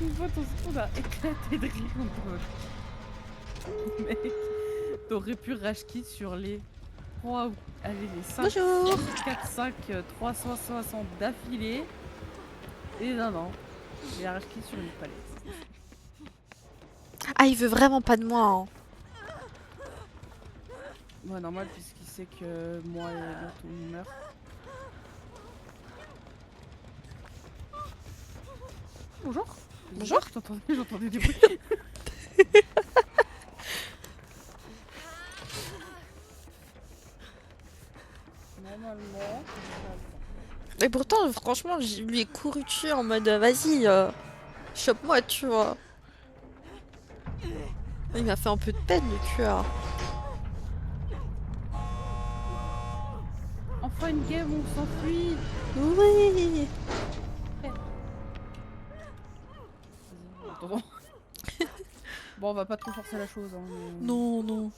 Une fois, on a éclaté de rire en mode. Mec, t'aurais pu rage quit sur les 3 ou allez, les 5, Bonjour. 4, 5, 360 d'affilée. Et non, il a rage quit sur une palette. Ah, il veut vraiment pas de moi, hein. Ouais, normal, puisqu'il sait que moi et l'autre on meurt. Bonjour. Bonjour. J'entendais des bruits. Normalement. Et pourtant, franchement, je lui ai couru dessus en mode vas-y, chope-moi, tu vois. Il m'a fait un peu de peine, le tueur. Enfin une game, on s'enfuit. Oui. Vas-y, attends. Bon, on va pas trop forcer la chose. Hein, mais Non, non.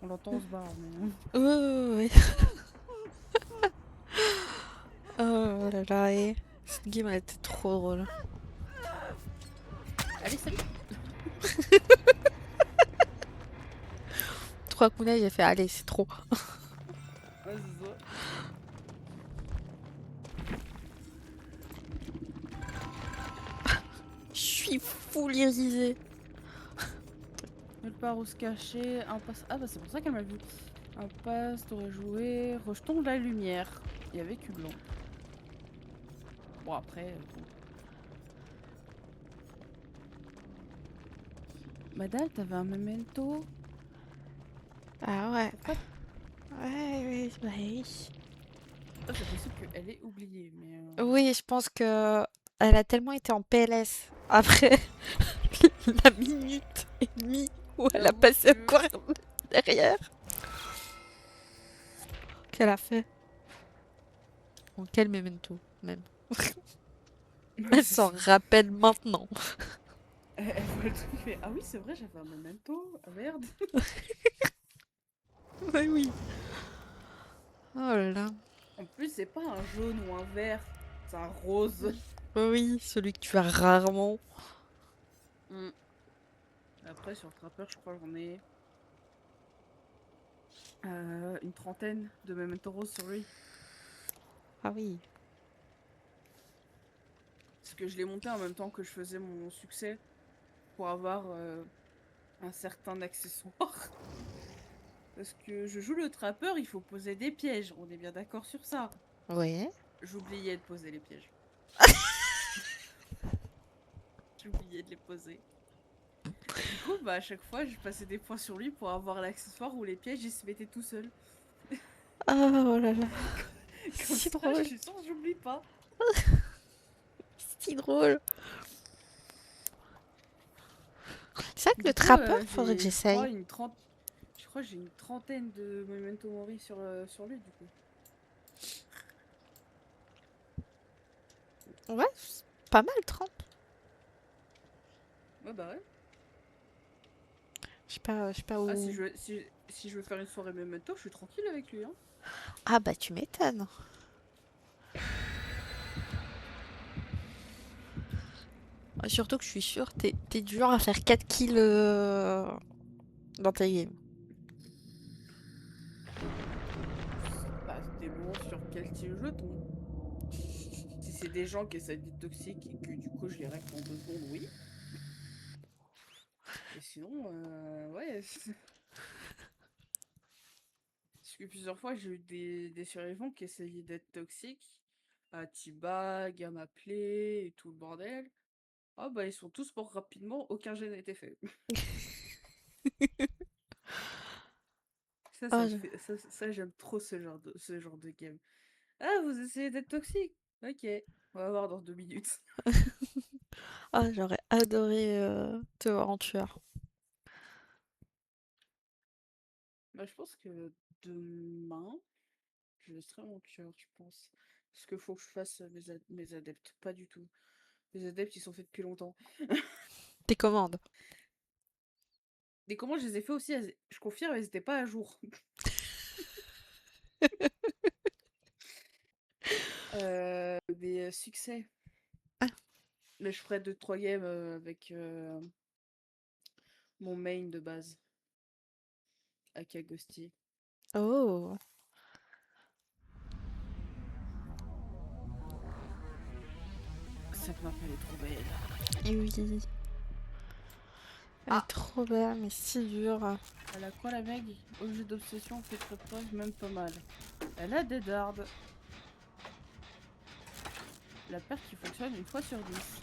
on l'entend, on se barre. Mais... Ouais. Oh là là, et cette game, elle était trop drôle. Allez, salut. Trois coups j'ai fait, allez, c'est trop. Ouais, c'est ça. Je suis full irisée. Nulle part où se cacher. Un passe. Ah, bah c'est pour ça qu'elle m'a vu. Un passe, t'aurais joué. Rejetons la lumière. Il y avait que blanc. Bon, après. Bon. Madame, t'avais un memento. Ah ouais. Pourquoi Ouais, oui. Ah, c'est possible qu'elle ait oublié, mais. Oui, je pense que elle a tellement été en PLS après la minute et demie où elle a J'avoue passé que- encore derrière. Qu'elle a fait. Bon, quel memento, même. Elle s'en rappelle maintenant. Elle voit le truc, elle fait ah oui, c'est vrai, j'avais un memento. Ah merde. Oui, oui. Oh là là. En plus, c'est pas un jaune ou un vert, c'est un rose. Oui, celui que tu as rarement. Mm. Après, sur Trapper, je crois j'en ai une trentaine de memento rose sur lui. Ah oui. Parce que je l'ai monté en même temps que je faisais mon succès pour avoir un certain accessoire. Parce que je joue le trappeur, il faut poser des pièges. On est bien d'accord sur ça. Ouais. J'oubliais de poser les pièges. J'oubliais de les poser. Du coup, bah à chaque fois, je passais des points sur lui pour avoir l'accessoire où les pièges ils se mettaient tout seuls. Oh là là. Comme Si ça, drôle. je suis sûre que j'oublie pas. Si drôle. C'est vrai que Du le coup, trappeur, faudrait que j'ai, je crois, j'essaye. je crois que j'ai une trentaine de Memento Mori sur lui, du coup. Ouais, c'est pas mal, 30. Ouais, bah ouais. Je sais pas Ah, où. si je veux faire une soirée Memento, je suis tranquille avec lui, hein. Ah bah tu m'étonnes. Surtout que je suis sûre, t'es du genre à faire 4 kills dans ta game. Bah, c'était bon sur quel type de jeton. Si c'est des gens qui essaient d'être toxiques et que du coup je les règle en 2 secondes, oui. Et sinon, ouais. Parce que plusieurs fois j'ai eu des survivants qui essayaient d'être toxiques. À T-Bag, à m'appeler et tout le bordel. Ah bah ils sont tous morts rapidement, aucun jet n'a été fait. Ça, Ah, ça me fait. Ça, j'aime trop ce genre de game. Ah, vous essayez d'être toxique? Ok, on va voir dans 2 minutes. j'aurais adoré te voir en tueur. Bah, je pense que demain, je laisserai mon cœur, je pense. Parce qu'il faut que je fasse mes adeptes. Pas du tout. Les adeptes, ils sont faits depuis longtemps. Tes commandes. Et comment je les ai fait aussi, je confirme, elles étaient pas à jour. Des succès. Ah. Mais je ferai 2-3 games avec mon main de base, Akagosti. Oh. Cette map elle est trop belle. Et oui. Elle Ah. est trop belle, mais si dure. Elle a quoi la Meg? Objet d'obsession, fait très proche, même pas mal. Elle a des dards. La perte qui fonctionne une fois sur 10.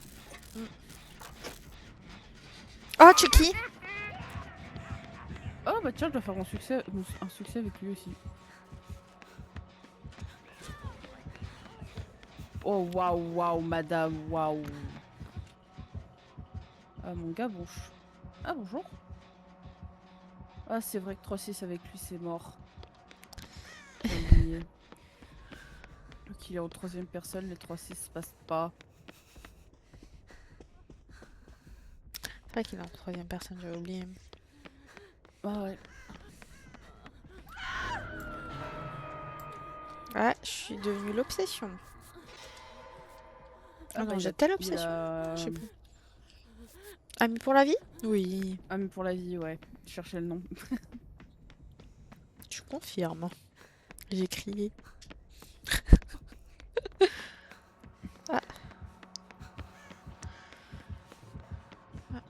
Oh, Chucky! Oh bah tiens, je dois faire un succès avec lui aussi. Oh waouh, madame, waouh. Ah mon gars, Ah bonjour. Ah c'est vrai que 3-6 avec lui c'est mort. J'ai oublié. Donc il est en 3ème personne, les 3-6 se passent pas. C'est vrai qu'il est en 3ème personne, j'ai oublié. Ah ouais. Ouais, je suis devenue l'obsession. Ah non, bah, j'étais l'obsession. a... Je sais plus. Ami pour la vie? Oui. Ami pour la vie, ouais. Je cherchais le nom. Je confirme. J'ai crié. Ah. Ah.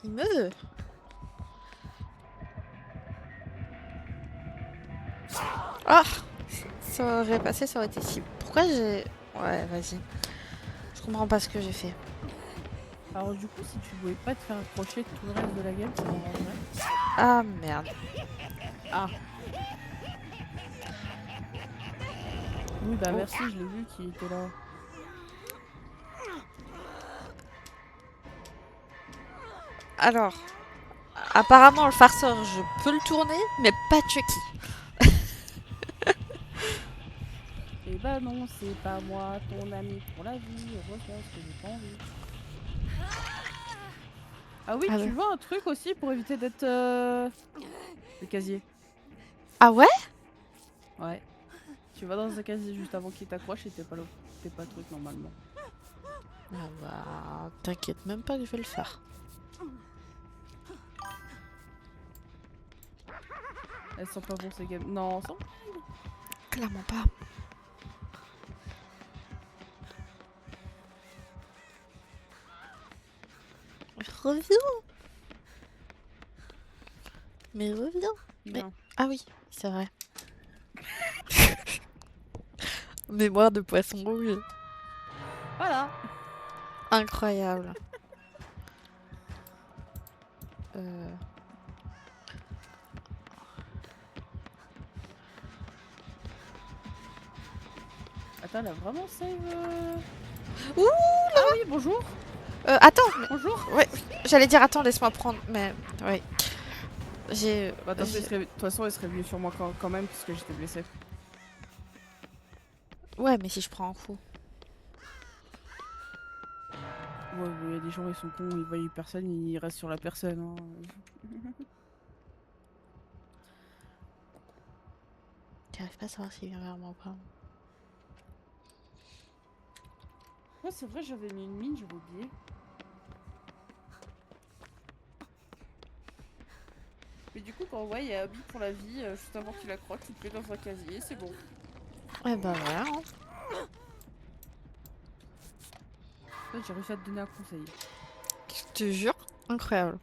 Il me... Ah! Ça aurait passé, ça aurait été si... Pourquoi j'ai... Ouais, vas-y. Je comprends pas ce que j'ai fait. Alors du coup, si tu pouvais pas te faire accrocher tout le reste de la game, ça m'arrangerait. Ah, merde. Ah. Oui, bah Oh. merci, je l'ai vu qui était là. Alors... Apparemment, le farceur, je peux le tourner, mais pas Chucky. Et bah non, c'est pas moi, ton ami pour la vie. Heureusement, parce que j'ai pas envie. Ah oui, Ah tu ouais. vois un truc aussi pour éviter d'être... le casier. Ah ouais? Ouais. Tu vas dans un casier juste avant qu'il t'accroche et t'es pas le truc normalement. Ah bah... T'inquiète même pas que je vais le faire. Elles sont pas bon ces games. Non, sans... Clairement pas. Reviens. Mais reviens. Mais... Non. Ah oui, c'est vrai. Mémoire de poisson rouge. Voilà. Incroyable. Attends, elle a vraiment save Ouh, Ah oui, bonjour. attends. Mais... Bonjour. Ouais, j'allais dire attends, laisse-moi prendre. Mais ouais. J'ai... Bah, de toute façon, elle serait venue sur moi quand même, puisque j'étais blessée. Ouais, mais si je prends un coup. Ouais, il y a des gens, ils sont cons, ils voient personne, ils restent sur la personne. Hein. J'arrive pas à savoir s'il vient vers moi ou pas. Ouais, c'est vrai, j'avais mis une mine, j'avais oublié. Mais du coup, quand ouais, il y a Abby pour la vie, juste avant qu'il accroche, tu te mets dans un casier, c'est bon. Eh bah voilà. Hein. Ouais, j'ai réussi à te donner un conseil. Je te jure, incroyable.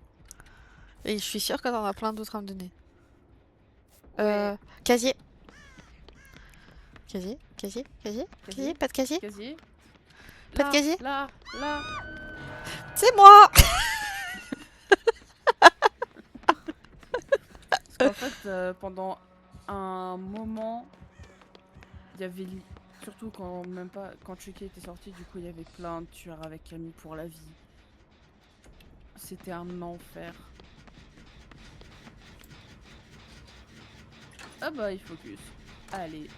Et je suis sûre que t'en as plein d'autres à me donner. Ouais. Casier. Casier, pas de casier. Casier. Pas de casier. Là. C'est moi. Parce qu'en fait, pendant un moment, il y avait... Surtout quand Chucky était sorti, du coup, il y avait plein de tueurs avec Ami pour la vie. C'était un enfer. Ah bah, il focus. Allez.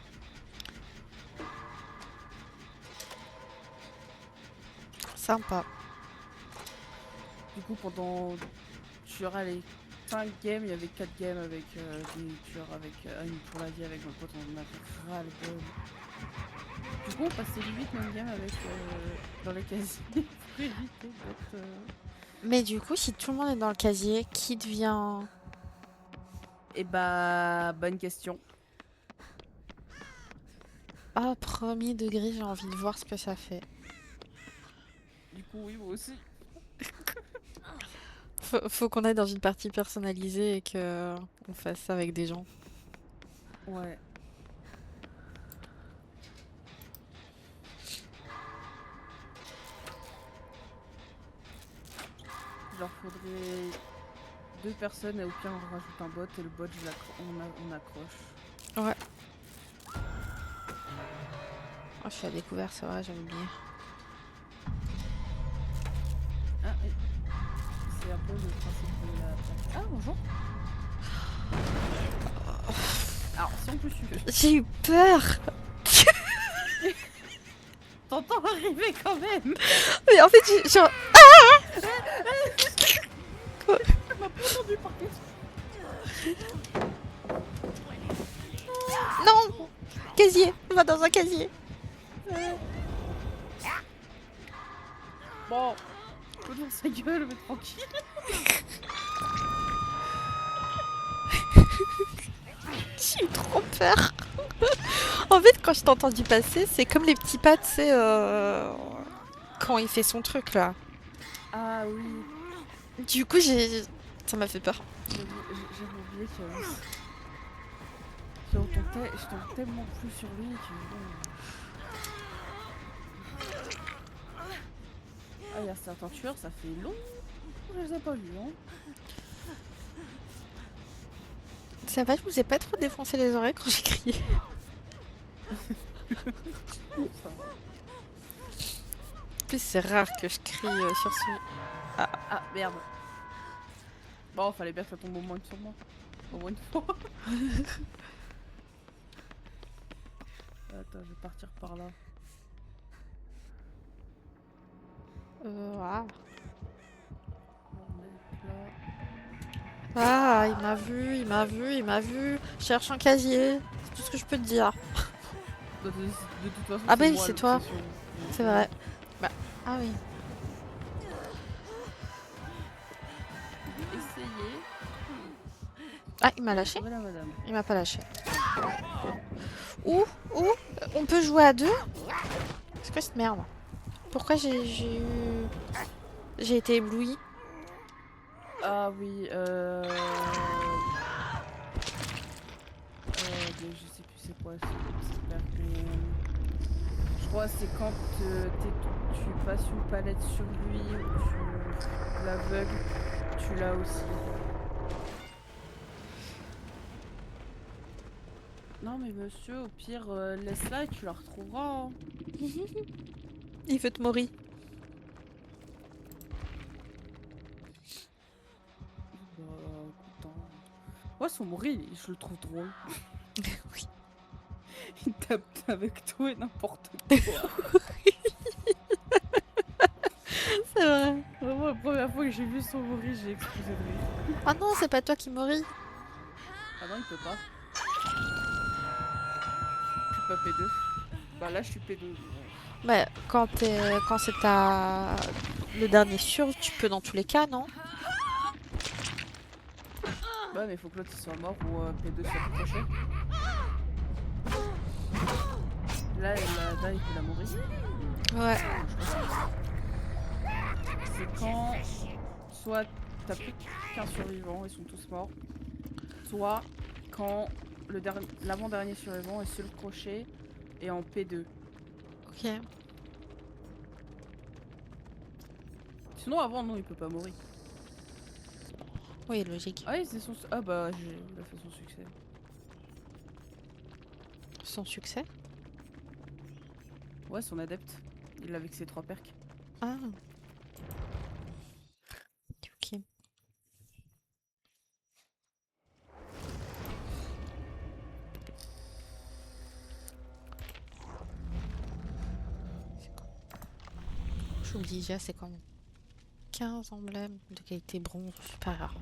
Sympa. Du coup, pendant... Je dirais les 5 games, il y avait 4 games avec des tueurs avec Ami pour la vie avec mon pote, on en avait ras le bol. Du coup, on passait limite même game avec dans les casiers pour éviter d'être. Mais du coup, si tout le monde est dans le casier, qui devient... Et bah, bonne question. Ah, premier degré, j'ai envie de voir ce que ça fait. Du coup, oui, moi aussi. Faut qu'on aille dans une partie personnalisée et que on fasse ça avec des gens. Ouais. Genre, faudrait 2 personnes et au pire, on rajoute un bot et le bot, on accroche. Ouais. Oh, je suis à découvert, c'est vrai, j'avais oublié. Ah, et c'est un peu le principe de la. Ah, bonjour. Alors, si on peut suivre. J'ai eu peur. T'entends arriver quand même. Mais en fait, genre... Tu m'as pas entendu par contre. Non! Casier! Va dans un casier! Bon, faut dans sa gueule, mais tranquille. J'ai eu trop peur! En fait, quand je t'ai entendu passer, c'est comme les petits pas, tu sais, quand il fait son truc là. Ah oui, Du coup, ça m'a fait peur. j'avais oublié que. Je tombe tellement plus sur lui que bon. Ah, il y a certains tueurs, ça fait long. Je les ai pas vus, hein. Ça va, je vous ai pas trop défoncé les oreilles quand j'ai crié. Ça va. En plus, c'est rare que je crie sur ce... Ah merde. Bon, fallait bien que ça tombe au moins sur moi. Au moins une fois. Attends, je vais partir par là. Ah. On va mettre là. Ah, il m'a vu, il m'a vu, il m'a vu. Je cherche un casier. C'est tout ce que je peux te dire. De toute façon, Ah bah oui, moi, c'est toi. l'obsession. Donc, C'est vrai. Bah, ah oui. Essayez. Ah, il m'a lâché? Voilà, madame. Il m'a pas lâché. Où on peut jouer à deux? C'est quoi cette merde? Pourquoi j'ai été éblouie? Ah oui, mais je sais plus c'est quoi ce super mais je crois que c'est quand tu passes une palette sur lui ou tu l'aveugles, tu l'as aussi. Non mais monsieur, au pire, laisse-la et tu la retrouveras. Hein. Il veut te mourir. Bah, écoute, hein. Ouais, son mori, je le trouve drôle. Oui. Il tape avec tout et n'importe quoi. C'est vrai. Vraiment, la première fois que j'ai vu son mori, j'ai explosé de rire. Ah non, c'est pas toi qui mouris. Ah non, il peut pas. Je suis pas P2. Bah là, je suis P2. Bah, quand c'est le dernier sûr, tu peux dans tous les cas, non? Bah, mais faut que l'autre il soit mort ou P2 soit accroché. Là, il peut la mourir. Ouais. C'est quand soit t'as plus qu'un survivant, ils sont tous morts. Soit quand l'avant-dernier survivant est sur le crochet et en P2. Ok. Sinon, avant, non, il peut pas mourir. Oui, logique. Ah oui, c'est son. Ah bah, il a fait son succès. Son succès? Ouais, son adepte. Il l'a avec ses 3 perks. Ah. Ok. J'oublie déjà, c'est quand même 15 emblèmes de qualité bronze supérieure.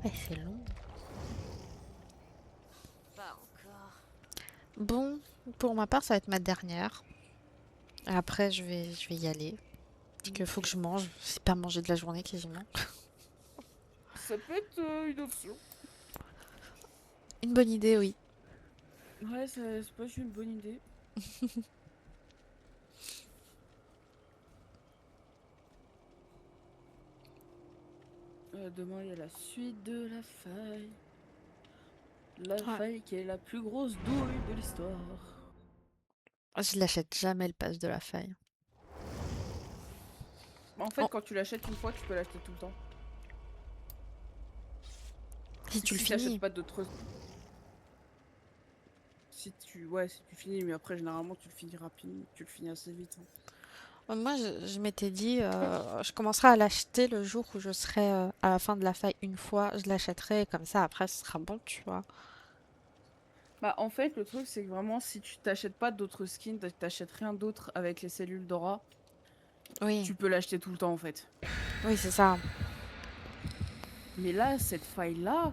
Ouais, c'est long. Pas encore. Bon, pour ma part, ça va être ma dernière. Et après, je vais y aller. Parce qu'il faut que je mange. C'est pas manger de la journée quasiment. Ça peut être une option. Une bonne idée, oui. Ouais, c'est pas une bonne idée. Demain, il y a la suite de la faille. La Ouais. faille qui est la plus grosse douille de l'histoire. Je l'achète jamais le pass de la faille. En fait, Oh, quand tu l'achètes une fois, tu peux l'acheter tout le temps. si tu le Si t'achètes finis. pas d'autres. Ouais, si tu finis, mais après, généralement, tu le finis rapidement. Tu le finis assez vite, hein. Moi, je m'étais dit, je commencerai à l'acheter le jour où je serai à la fin de la faille une fois. Je l'achèterai, comme ça, après, ce sera bon, tu vois. Bah, en fait, le truc, c'est que vraiment, si tu t'achètes pas d'autres skins, t'achètes rien d'autre avec les cellules d'aura, Oui, tu peux l'acheter tout le temps, en fait. oui, c'est ça. Mais là, cette faille-là,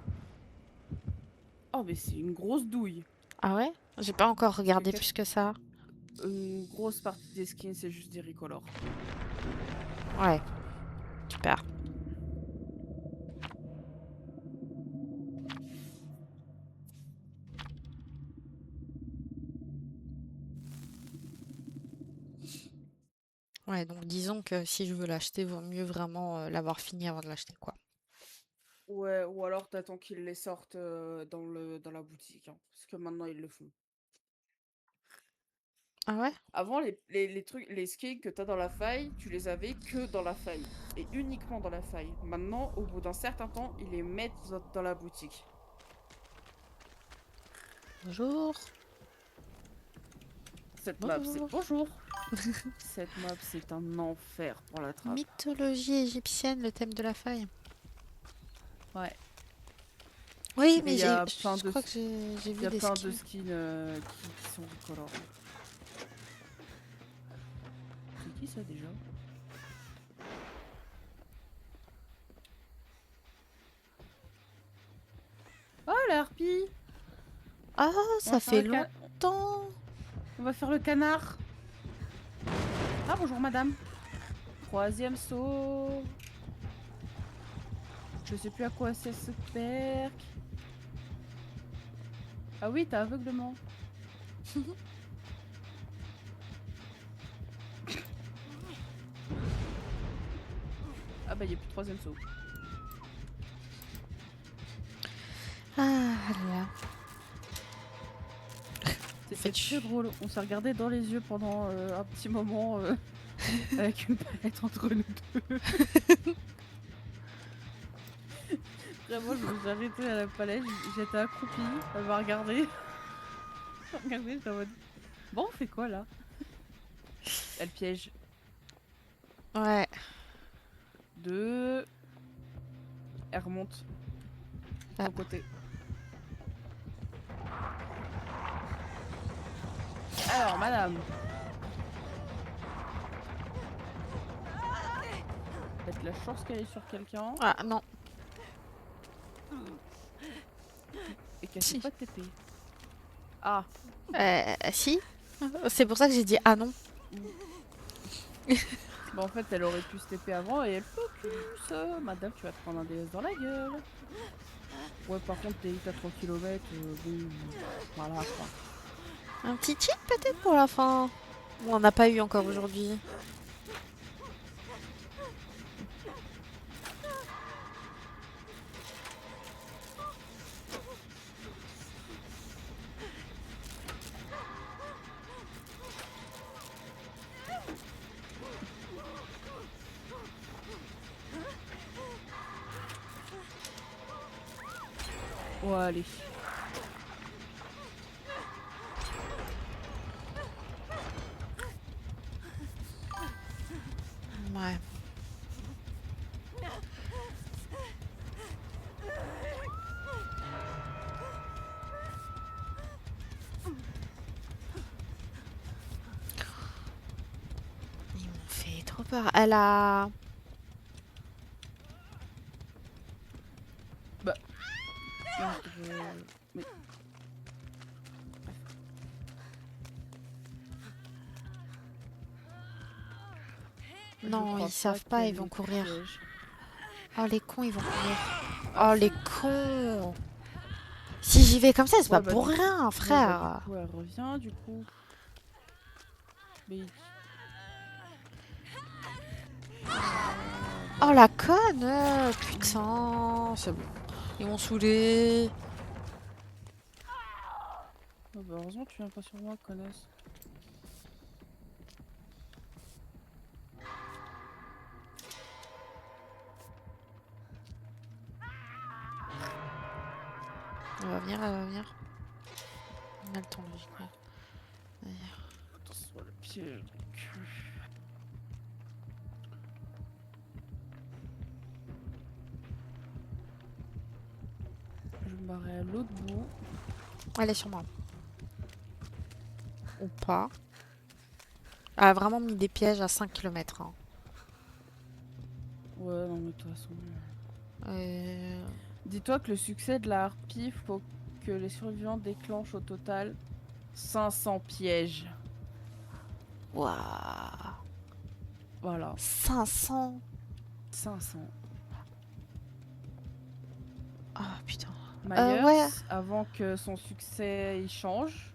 oh, mais c'est une grosse douille. Ah ouais? J'ai pas encore Parce que regardé plus que ça. une grosse partie des skins, c'est juste des recolors. Ouais, super. Ouais, donc disons que si je veux l'acheter, vaut mieux vraiment l'avoir fini avant de l'acheter, quoi. Ouais, ou alors t'attends qu'ils les sortent dans la boutique, hein, parce que maintenant ils le font. Ah ouais? Avant, les trucs, les skins que t'as dans la faille, tu les avais que dans la faille. Et uniquement dans la faille. Maintenant, au bout d'un certain temps, ils les mettent dans la boutique. Bonjour. Cette map, c'est... Bonjour. Bonjour. Cette map, c'est un enfer pour la trappe. Mythologie égyptienne, le thème de la faille. Ouais. Oui, Mais mais il y a plein je de, crois que j'ai il y vu a des plein de skins. skins qui sont recolores. C'est qui ça déjà? Oh, la harpie! Ah, On va ça faire fait le longtemps. On va faire le canard. Ah, bonjour madame. Troisième saut. Je sais plus à quoi c'est ce perk. Ah oui, t'as aveuglement. Ah bah, il n'y a plus de troisième saut. Ah là. C'était Faites très ch- drôle. On s'est regardé dans les yeux pendant un petit moment avec une palette entre nous deux. Vraiment, je me suis arrêtée à la palette. J'étais accroupie. Elle m'a regardé. Regardez, j'étais en mode. Bon, on fait quoi là? Elle piège. Ouais. Deux. Elle remonte. De Ah, ton côté. Alors, madame. Peut-être la chance qu'elle est sur quelqu'un ah, non. et qu'elle fait Si. pas de TP. Ah. Si. C'est pour ça que j'ai dit ah non. Bah en fait, elle aurait pu se TP avant et elle focus. Madame, tu vas te prendre un DS dans la gueule. Ouais, par contre, t'es à 3 km. Bon, voilà quoi. Un petit cheat peut-être pour la fin. Bon, on n'a pas eu encore aujourd'hui. Ouais, allez. Ouais. Ils m'ont fait trop peur. Elle a. Bah. Non, je... Mais... Je Non, crois ils savent pas, qu'il y ils ait vont des courir. pièges. Oh, les cons, ils vont courir. Ah, Oh, les cons. Si j'y vais comme ça, c'est pas ouais, bah pour du coup, rien, ouais, bah, du frère. coup, elle revient, du coup. Mais... Oh, la conne. Putain, c'est bon. Ils m'ont saoulé. Oh, bah, heureusement que tu viens pas sur moi, connasse. Elle va venir, elle va venir. On a le temps, logiquement. Attention, le piège. Je me barrer à l'autre bout. Elle est sur moi. Ou pas. Elle a vraiment mis des pièges à 5 km. Ouais, non, mais de toute façon. Euh... Dis-toi que le succès de la harpie, faut que les survivants déclenchent au total 500 pièges. Waouh. Voilà, 500. 500. Ah, putain. Myers, Ouais. avant que son succès il change,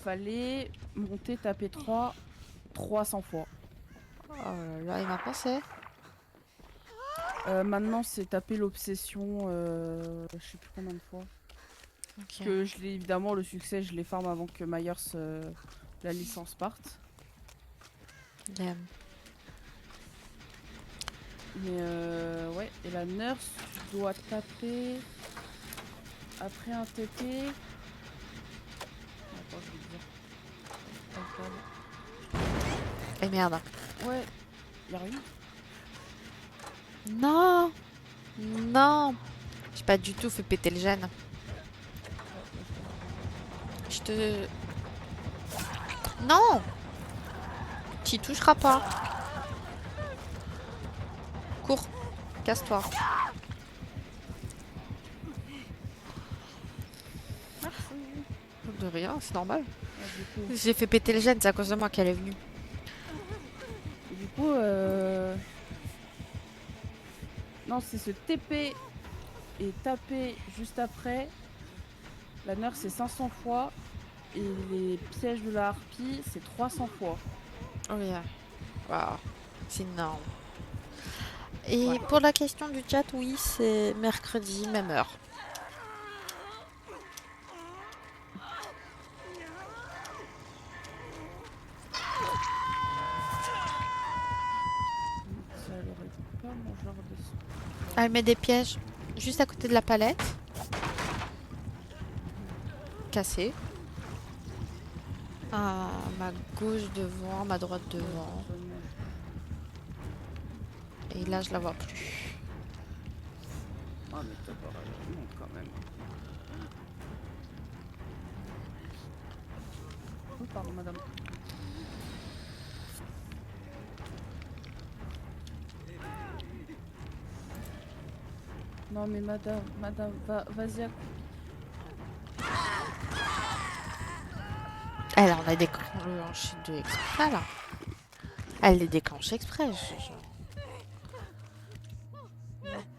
fallait monter taper 300 fois. Oh là là, il m'a pensé. Maintenant, c'est taper l'obsession, je sais plus combien de fois. Ok. Que je l'ai évidemment le succès, je les farm avant que Myers la licence parte. Damn. Mais ouais, et la nurse, tu dois taper après un TP. Attends, je vais te dire. Et merde. Ouais, y'a rien. Non. Non. J'ai pas du tout fait péter le gène. Je te... Non. T'y toucheras pas. Cours. Casse-toi. De rien, c'est normal. Du coup, J'ai fait péter le gène, c'est à cause de moi qu'elle est venue. du coup non, c'est ce TP et taper juste après. La nurse, c'est 500 fois. Et les pièges de la harpie, c'est 300 fois. Oh yeah. Waouh. C'est énorme. Et Ouais. pour la question du chat, oui, c'est mercredi, même heure. Ça elle aurait pas mon genre de... Elle met des pièges juste à côté de la palette. Cassé. À ma gauche devant, ma droite devant. Et là, je la vois plus. Ah mais t'as pas raison quand même. Oh, pardon madame. Non mais madame, vas-y à... Elle en a déclenché deux exprès, là. Elle les déclenche exprès.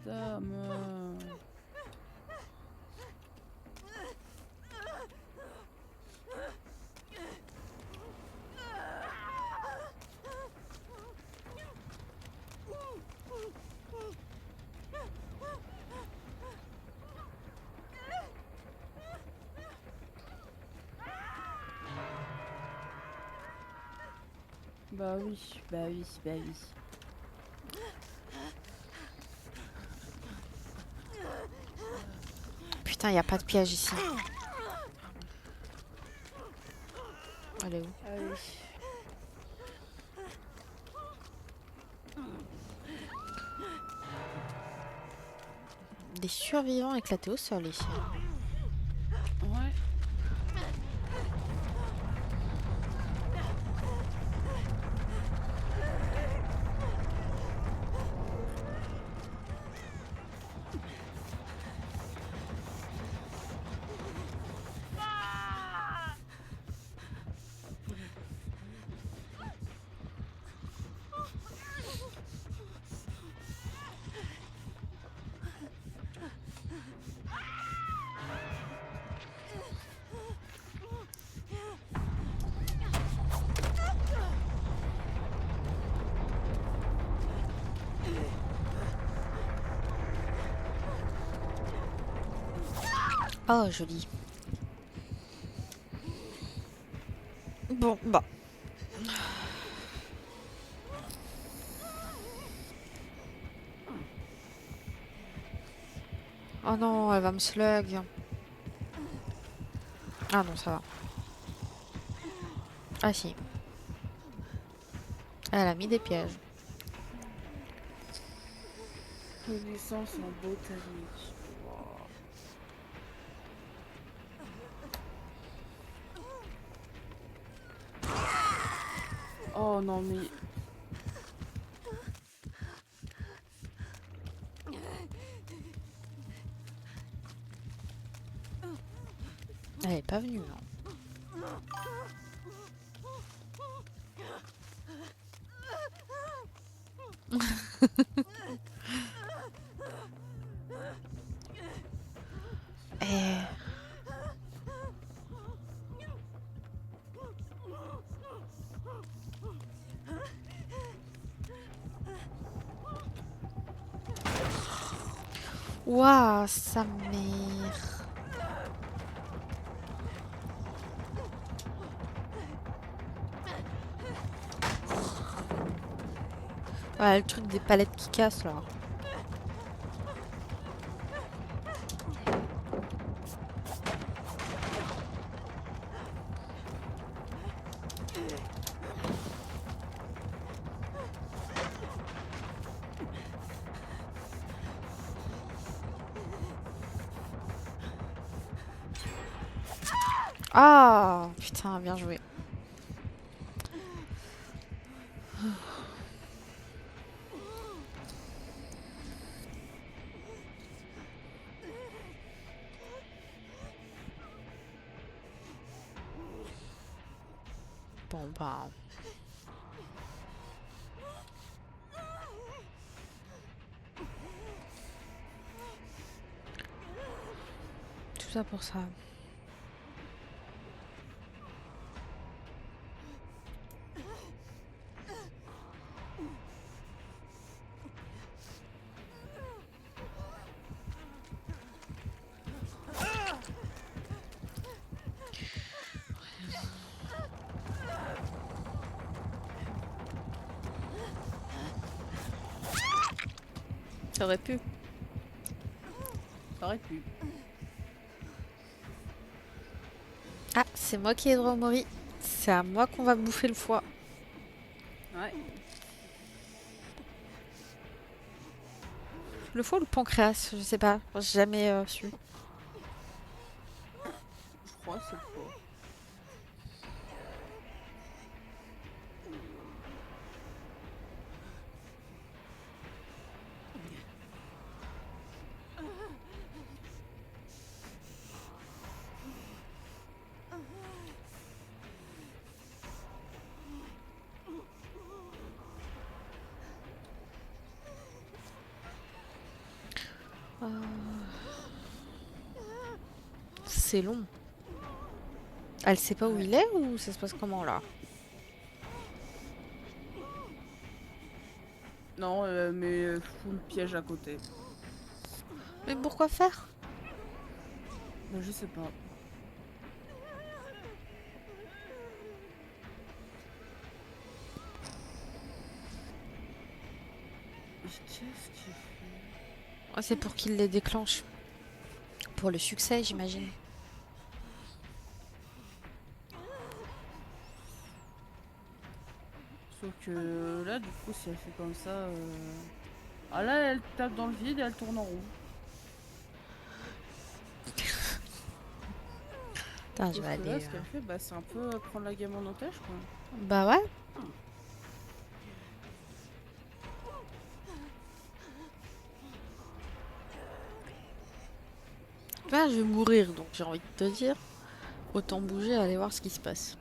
Madame... Bah oui, bah oui, bah oui. Putain, y a pas de piège ici. Elle est où? Ah oui. Des survivants éclatés au sol ici. Ouais. Oh, joli. Bon, bah. Oh non, elle va me slug. Ah non, ça va. Ah si. Elle a mis des pièges. Connaissance en botanique. Wow. Oh non mais... Elle est pas venue, non. Eh. Ouah, sa mère. Ouais, le truc des palettes qui cassent là. Ah, putain, bien joué. Bon, bah. Tout ça pour ça. Ça aurait pu. Ça aurait pu. Ah, c'est moi qui ai droit au mori. C'est à moi qu'on va bouffer le foie. Ouais. Le foie ou le pancréas, je sais pas. J'ai jamais su. Je crois que c'est le foie. C'est long. Elle sait pas où il est ou ça se passe comment là? Non, mais full piège à côté. Mais pourquoi faire? Bah, je sais pas. Mais qu'est-ce qu'il fait? Ah, c'est pour qu'il les déclenche. Pour le succès, j'imagine. Sauf que là, du coup, si elle fait comme ça... Ah là, elle tape dans le vide et elle tourne en rond. Putain, je Sauf vais que là, aller. ce qu'elle fait, bah, c'est un peu prendre la game en otage, quoi. Bah ouais. Là, je vais mourir, donc j'ai envie de te dire. Autant bouger, aller voir ce qui se passe.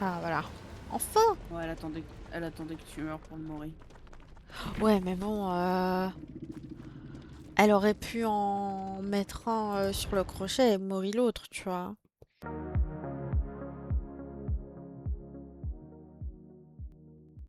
Ah voilà. Enfin! Ouais, elle attendait que tu meurs pour le mourir. Ouais, mais bon, elle aurait pu en mettre un sur le crochet et mourir l'autre, tu vois.